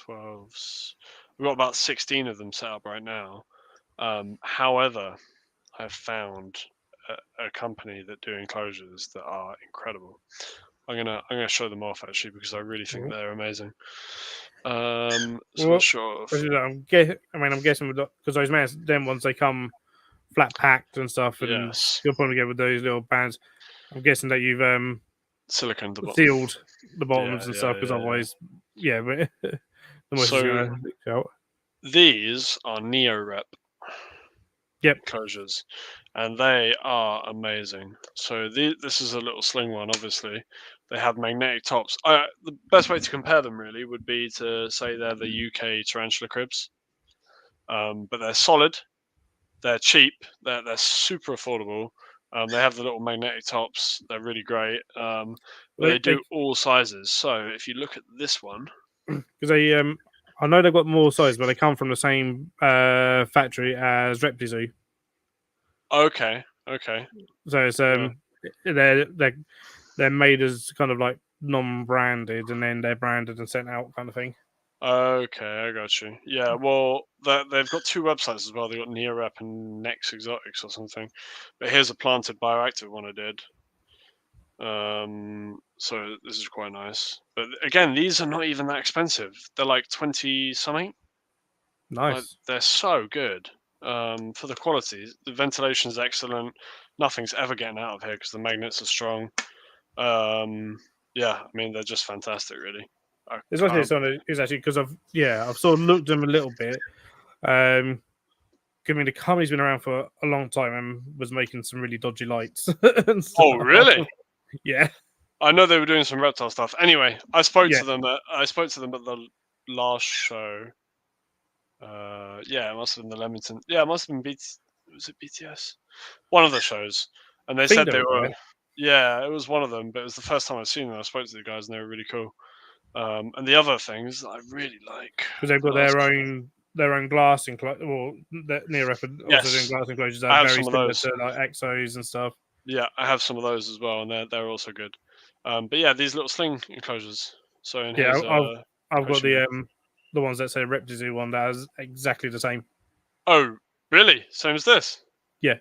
12s. We've got about 16 of them set up right now. However, I've found a company that do enclosures that are incredible. I'm gonna show them off actually because I really think they're amazing. So well, sure. I'm guessing because those Mantis Den ones, they come flat packed and stuff, and you'll probably get with those little bands. I'm guessing that you've silicone sealed the bottoms and stuff, because otherwise, but the moisture's gonna leak out. These are NeoRep enclosures, and they are amazing. So this is a little sling one, obviously. They have magnetic tops. The best way to compare them really would be to say they're the UK tarantula cribs, but they're solid, they're cheap, they're super affordable. They have the little magnetic tops. They're really great. But they do all sizes. So if you look at this one, because I know they've got more size, but they come from the same factory as Reptizoo. Okay. So it's they're made as kind of like non-branded, and then they're branded and sent out, kind of thing. Okay, I got you. Yeah, well, they've got 2 websites as well. They've got NeoRep and Next Exotics or something. But here's a planted bioactive one I did. So this is quite nice. But again, these are not even that expensive. They're like 20 something. Nice. Like, they're so good. For the quality, the ventilation is excellent. Nothing's ever getting out of here because the magnets are strong. Yeah, I mean they're just fantastic, really. It's actually because I've sort of looked at them a little bit. I mean, the company's been around for a long time and was making some really dodgy lights. Oh, really? Yeah. I know they were doing some reptile stuff. Anyway, I spoke to them at the last show. Yeah, it must have been the Leamington. Yeah, it must have been was it BTS? One of the shows, and they said they were. Yeah, it was one of them, but it was the first time I've seen them. I spoke to the guys, and they were really cool. And the other things that I really like, because they've got their own glass enclosure, or NeoRep also doing glass enclosures that are very similar to like Exos and stuff. Yeah, I have some of those as well, and they're also good. But yeah, these little sling enclosures. So in I've got the ones that say Reptizoo one that is exactly the same. Oh, really? Same as this? Yeah.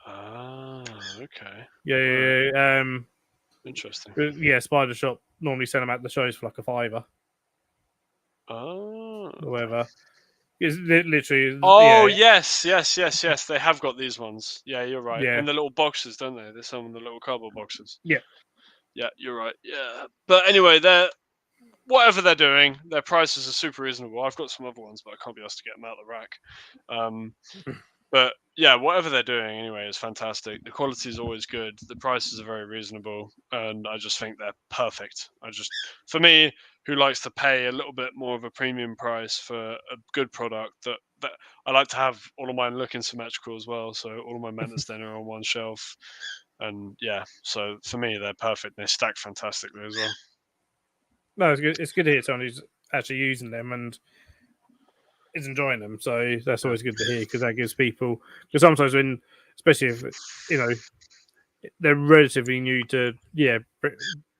Ah, okay. Yeah. Interesting. Yeah, Spider Shop normally send them out the shows for like a $5. Oh. Or whatever. It's literally. Oh, yes. They have got these ones. Yeah, you're right. Yeah. In the little boxes, don't they? There's some in the little cardboard boxes. Yeah. Yeah, you're right. Yeah. But anyway, whatever they're doing, their prices are super reasonable. I've got some other ones, but I can't be asked to get them out of the rack. But yeah, whatever they're doing anyway is fantastic. The quality is always good. The prices are very reasonable, and I just think they're perfect. For me, who likes to pay a little bit more of a premium price for a good product, that I like to have all of mine looking symmetrical as well. So all of my Mantis Den are on one shelf, and yeah, so for me they're perfect. They stack fantastically as well. No, it's good. It's good to hear someone who's actually using them and is enjoying them. So that's always good to hear, because that gives people. Because sometimes especially if they're relatively new to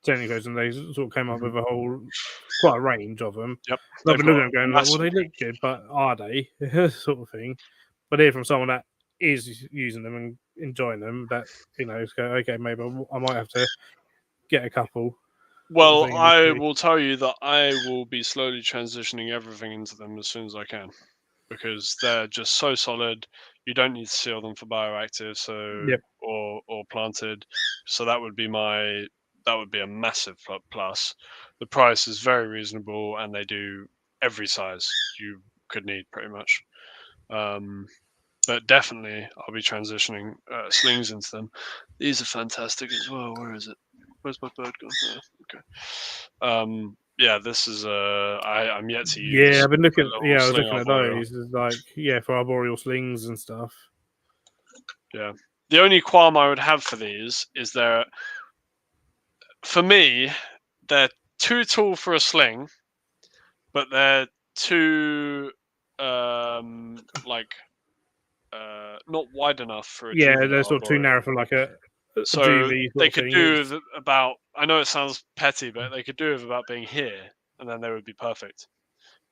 technicals, and they sort of came up Mhm. with quite a range of them. Yep, And I've they've been got looking at them a going like, well, massive they look range. good, but are they? Sort of thing. But hear from someone that is using them and enjoying them, that it's go, okay, maybe I might have to get a couple. Sort of Well, thing I initially. will tell you that I will be slowly transitioning everything into them as soon as I can, because they're just so solid. You don't need to seal them for bioactive, Yep. or planted. So that would be a massive plus. The price is very reasonable, and they do every size you could need pretty much. But definitely, I'll be transitioning slings into them. These are fantastic as well. Where is it? Where's my bird gone? Okay. Yeah, this is I'm yet to Yeah, use I've been a looking. little Yeah, I was sling looking at arboreal. those. It's like, yeah, for arboreal slings and stuff. Yeah. The only qualm I would have for these is for me, they're too tall for a sling, but they're too like not wide enough for a Yeah, juvenile they're sort of too arboreal. narrow for like a So juvie sort they of could thing. do with about. I know it sounds petty, but they could do with about being here, and then they would be perfect.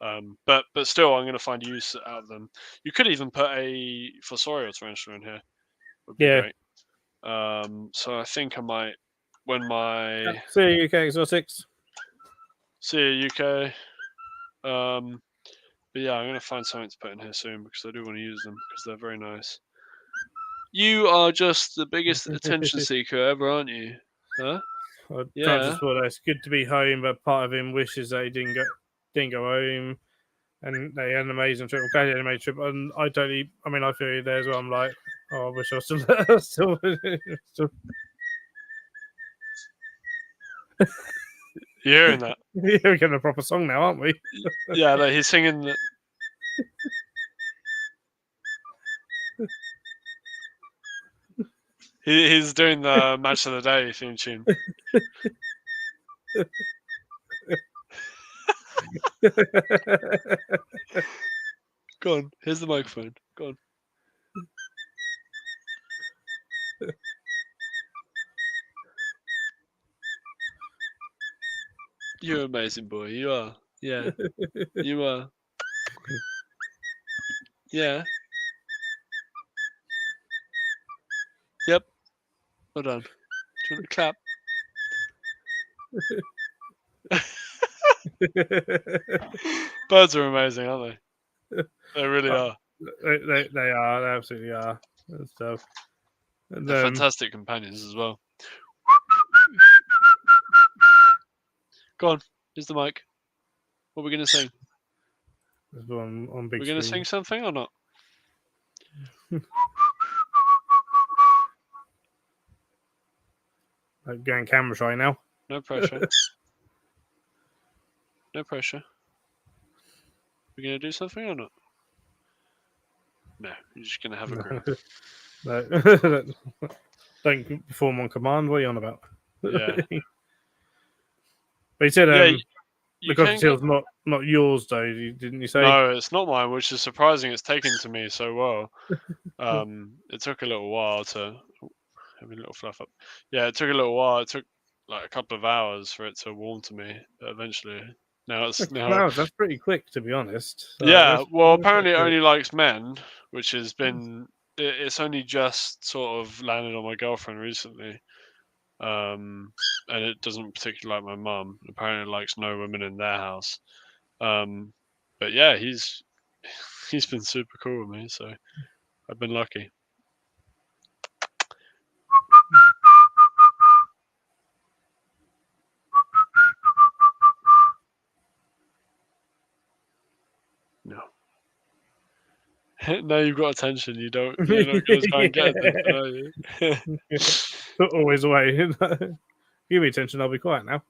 But still, I'm going to find use out of them. You could even put a fossorial tarantula in here. Would be Yeah. great. So I think I might, when my See, UK exotics. see UK. But yeah, I'm going to find something to put in here soon, because I do want to use them, because they're very nice. You are just the biggest attention seeker ever, aren't you? Huh? Can't Yeah. just thought it's good to be home, but part of him wishes that he didn't go home, and they had an amazing trip. I'm glad he had an amazing trip, and I totally. I mean, I feel you there as well. I'm like, oh, I wish I was still You're hearing that? yeah, we're getting a proper song now, aren't we? Yeah, no, he's singing. He's doing the match of the day theme tune. Go on, here's the microphone. Go on. You're amazing, boy. You are. Yeah, you are. Yeah. Yep. Well done. Do you want to clap? Birds are amazing, aren't they? They really are. They are. They absolutely are. And stuff. And They're fantastic companions as well. Go on. Here's the mic. What are we going to sing? there's one on big We're going to screen. sing something or not? Like going camera shy now. No pressure. No pressure. We're going to do something or not? No, you're just going to have a groove. No. Don't perform on command. What are you on about? Yeah. But you said Yeah, the you can get. cocktail's not yours though, didn't you say? No, it's not mine, which is surprising. It's taken to me so well. It took a little while to have a little fluff up. Yeah, it took a little while. It took like a couple of hours for it to warm to me. But eventually, now. That's pretty quick, to be honest. Yeah, well, That's quite apparently it quick. only likes men, which has been. It's only just sort of landed on my girlfriend recently. And it doesn't particularly like my mum. Apparently, it likes no women in their house. But yeah, he's been super cool with me, so I've been lucky. No. Now you've got attention. You're not going to try and get attention, are you? Always away. Give me attention. I'll be quiet now.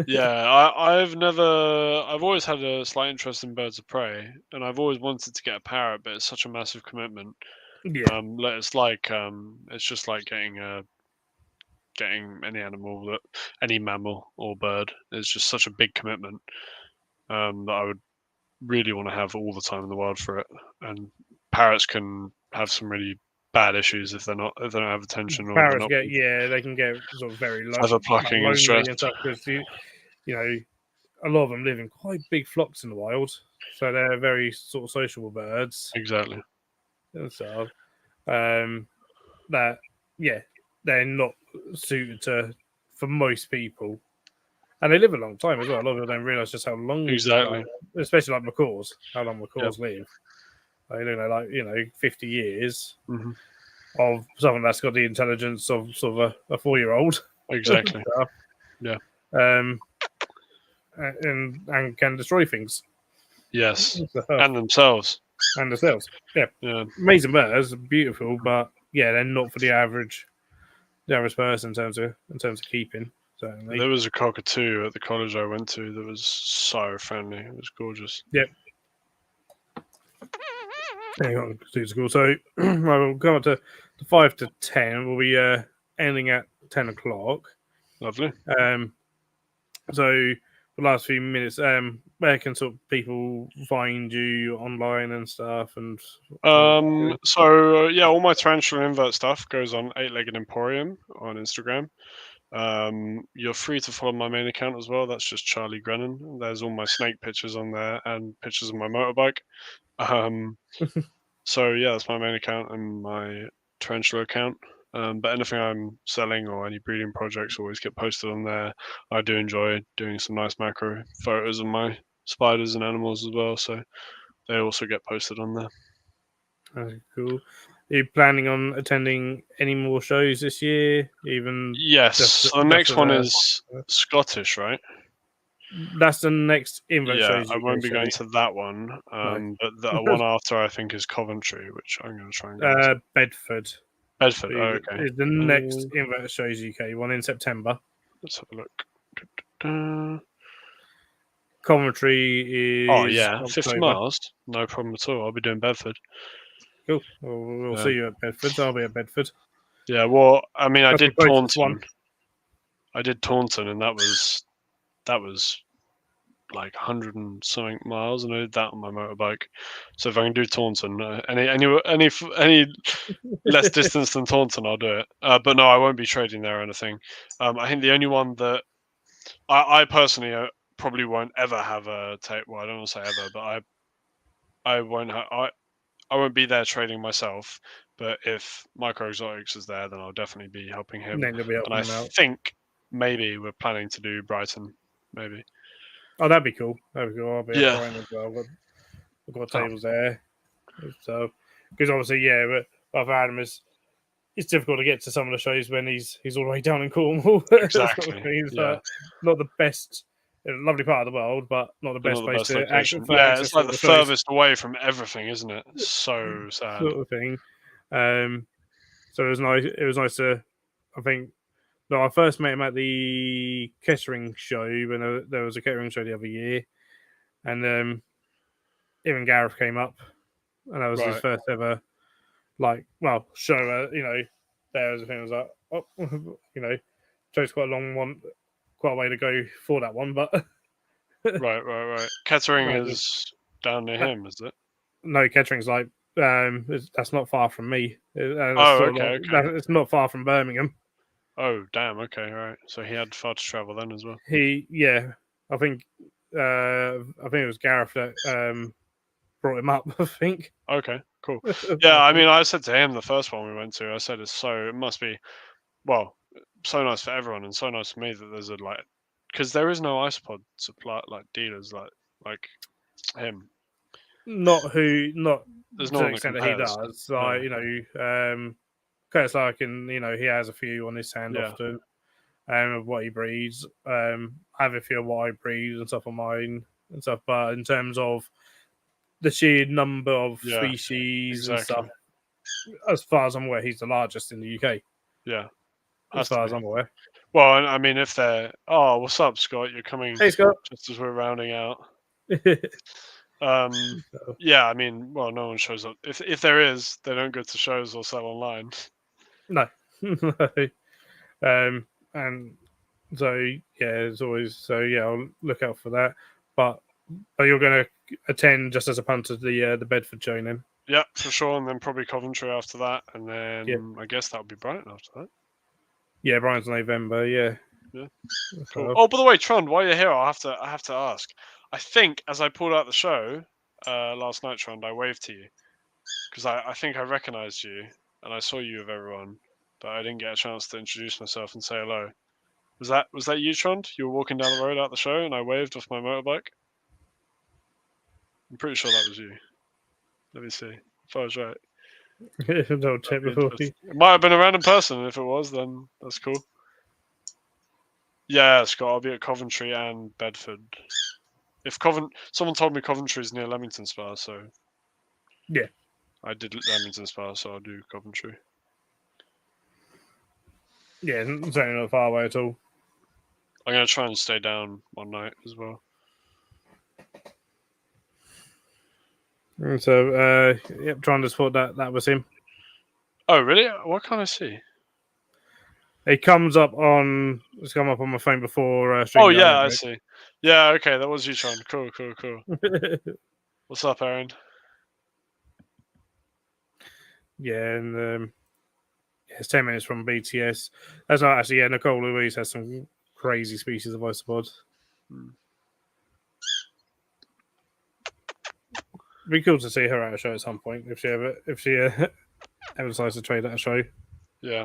Yeah, I've always had a slight interest in birds of prey, and I've always wanted to get a parrot, but it's such a massive commitment. Yeah. It's just like getting any mammal or bird. It's just such a big commitment that I would really want to have all the time in the world for it. And parrots can have some really bad issues if they don't have attention or they're Parrots not they can get sort of very feather plucking and lonely and stressed. stuff because you know a lot of them live in quite big flocks in the wild, so they're very sort of sociable birds Exactly. and stuff. That they're not suited to for most people, and they live a long time as well. A lot of people don't realize just how long, Exactly. especially like macaws, how long Yeah. macaws live. They like 50 years Hmm. of someone that's got the intelligence of sort of a 4-year-old. Exactly. Yeah. um, and can destroy things Yes. and And themselves. themselves. Yeah, Yeah. amazing birds, beautiful, but yeah, they're not for the average person in terms of keeping. Certainly. There was a cockatoo at the college I went to that was so friendly. It was gorgeous. Yep. Super cool. So we'll come up to 5 to 10. We'll be ending at 10 o'clock. Lovely. So the last few minutes, where can sort of people find you online and stuff? And So yeah, all my tarantula invert stuff goes on 8-legged Emporium on Instagram. You're free to follow my main account as well. That's just Charlie Grennan. There's all my snake pictures on there and pictures of my motorbike. So yeah, that's my main account and my tarantula account. But anything I'm selling or any breeding projects always get posted on there. I do enjoy doing some nice macro photos of my spiders and animals as well, so they also get posted on there. cool. Are you planning on attending any more shows this year? Even Yes, the just next as one a is Scottish, right? that's the next Invert Yeah, Shows I UK won't be show. going to that one. No, But the one after I think is Coventry, which I'm going to try and go to. Bedford Bedford. Oh, okay. is the next Invert Shows UK one in September. Let's have a look. Coventry Oh is yeah, 50 October. miles. No problem at all. I'll be doing Bedford. Cool. We'll see you at Bedford. I'll be at Bedford. Yeah, well, I mean, I That's the did closest Taunton. one. I did Taunton, and that was like 100 and something miles, and I did that on my motorbike. So if I can do Taunton, any less distance than Taunton, I'll do it. But no, I won't be trading there or anything. I think the only one that I personally probably won't ever have a tape. Well, I don't want to say ever, but I won't I won't be there trading myself. But if Micro Exotics is there, then I'll definitely be helping him. Then you'll be And helping I them out. think maybe we're planning to do Brighton. Maybe. Oh, that'd be cool. That'd be cool. I'll be at Yeah. Brighton as well. I've got tables there. So, because obviously, yeah, but for Adam, it's difficult to get to some of the shows when he's all the way down in Cornwall. Exactly. He's Yeah. not the best, lovely part of the world, but not the But best not the place best to location. Yeah, access it's like all the the shows, furthest away from everything, isn't it? So sad. sort of thing. So it was nice. It was nice to, I think. No, I first met him at the Kettering show when there was a Kettering show the other year, and even Gareth came up, and that was his Right. first ever show. There was a thing. I was like, oh, chose quite a long one, quite a way to go for that one, but Right. Kettering no, is down near him, is it? no, Kettering's like that's not far from me. That's Oh, sort of okay. it's not far from Birmingham. Oh, damn. Okay, right. So he had far to travel then as well. I think it was Gareth that brought him up. I think. Okay, cool. Yeah, I mean, I said to him the first one we went to, I said it must be, well, so nice for everyone and so nice for me that there's because there is no isopod supply, like dealers like him. Not not There's to no the one that extent that he compares. does. No. Curtis Larkin, he has a few on his hand Yeah. often. Of what he breeds. I have a few of what I breed and stuff on mine and stuff. But in terms of the sheer number of Yeah. species and Exactly. stuff, as far as I'm aware, he's the largest in the UK. Yeah. As far as I'm aware. Well, I mean, if they're, oh, what's up, Scott? You're coming Hey, Scott. just as we're rounding out. So, Yeah, I mean, well, no one shows up. If there is, they don't go to shows or sell online. no. And so it's always I'll look out for that. But you're going to attend just as a punter the Bedford show then? Yeah, for sure. And then probably Coventry after that. And then Yep. I guess that would be Brighton after that. Yeah, Brian's November. Yeah. Yeah. So, Cool. Oh, by the way, Trond, while you're here, I have to ask. I think as I pulled out the show last night, Trond, I waved to you because I think I recognised you and I saw you with everyone, but I didn't get a chance to introduce myself and say hello. Was that you, Trond? You were walking down the road out the show and I waved off my motorbike. I'm pretty sure that was you. Let me see if I was right. Don't check That'd be before interesting. It might have been a random person. If it was, then that's cool. Yeah, Scott, I'll be at Coventry and Bedford. If someone told me Coventry is near Leamington Spa, so Yeah. I did Leamington Spa, so I'll do Coventry. Yeah, certainly not far away at all. I'm gonna try and stay down one night as well. And so, yep, trying to support that was him. Oh, really? What can't I see? It comes up on. It's come up on my phone before. Oh, yeah, I see. Yeah, okay, that was you, Tron. Cool. What's up, Aaron? Yeah, and it's 10 minutes from BTS. That's not actually. Yeah, Nicole Louise has some crazy species of isopods. It'd be cool to see her at a show at some point if she ever decides to trade at a show. Yeah.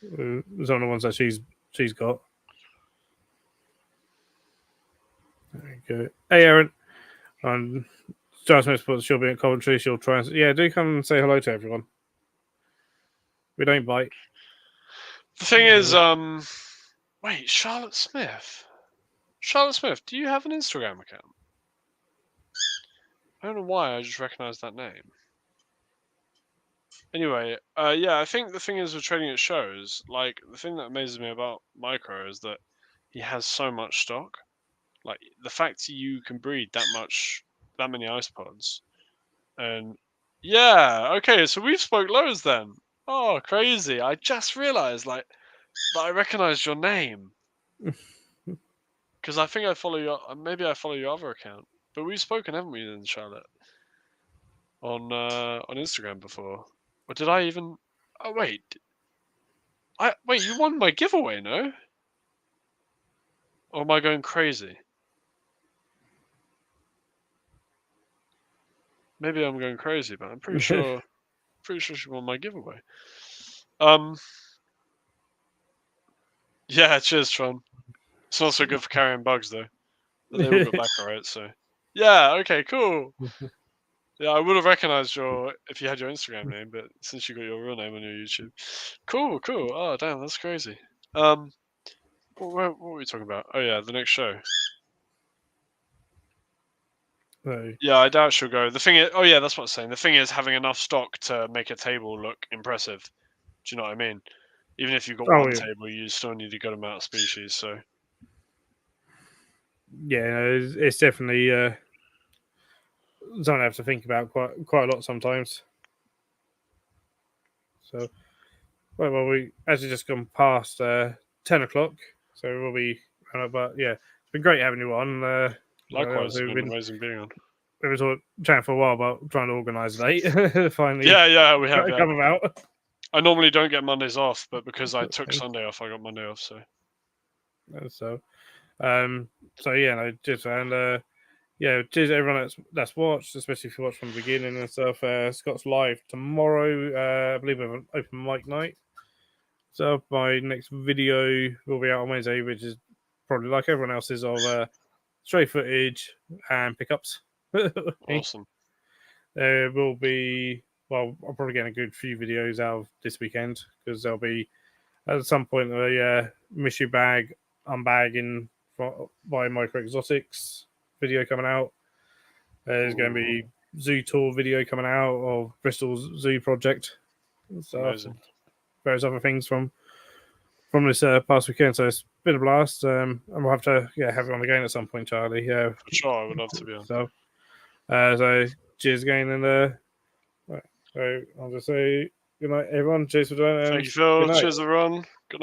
It's one of the ones that she's got. There you go. Hey, Aaron. Giles Smith put she'll be at Coventry. She'll try and do come and say hello to everyone. We don't bite. The thing is, wait, Charlotte Smith. Charlotte Smith, do you have an Instagram account? I don't know why. I just recognised that name. Anyway, yeah, I think the thing is with trading at shows, like the thing that amazes me about Micro is that he has so much stock. Like the fact you can breed that many ice pods, and yeah, okay, so we've spoke loads then. Oh, crazy! I just realised like that I recognised your name because I think I follow your maybe I follow your other account, but we've spoken, haven't we, then, Charlotte, on Instagram before? Or did I even? Oh wait, wait, you won my giveaway, no? Or am I going crazy? Maybe I'm going crazy, but I'm pretty sure she won my giveaway. Yeah, cheers, Tron. It's not so good for carrying bugs though. But they all got back alright, so yeah, okay, cool. Yeah, I would have recognised if you had your Instagram name, but since you got your real name on your YouTube, cool. Oh damn, that's crazy. What were we talking about? Oh yeah, the next show. No. Yeah, I doubt she'll go. The thing is, oh yeah, that's what I'm saying. The thing is having enough stock to make a table look impressive. Do you know what I mean? Even if you've got one table, you still need a good amount of species. So yeah, it's definitely something I have to think about quite a lot sometimes. So, well, we actually just gone past 10 o'clock, so we'll be. But yeah, it's been great having you on. likewise, it's been amazing being on. We were chatting for a while about trying to organise a date. Finally, yeah, we have come about. I normally don't get Mondays off, but because I took Sunday off, I got Monday off. So yeah, no, just and yeah, cheers to everyone that's watched, especially if you watched from the beginning and stuff. Scott's live tomorrow. I believe we have an open mic night. So my next video will be out on Wednesday, which is probably like everyone else's of straight footage and pickups. awesome. There will be, well, I'll probably get a good few videos out of this weekend because there'll be at some point a mystery bag unbagging by Micro Exotics video coming out. There's going to be zoo tour video coming out of Bristol's zoo project and stuff. Amazing. Various other things from this past weekend. So it's been a blast. And we'll have to have you on again at some point, Charlie. Yeah, for sure. I would love to be on. So cheers again, and so I'll just say good night, everyone. Cheers for joining. Thank you, Phil. Cheers, everyone. Good night.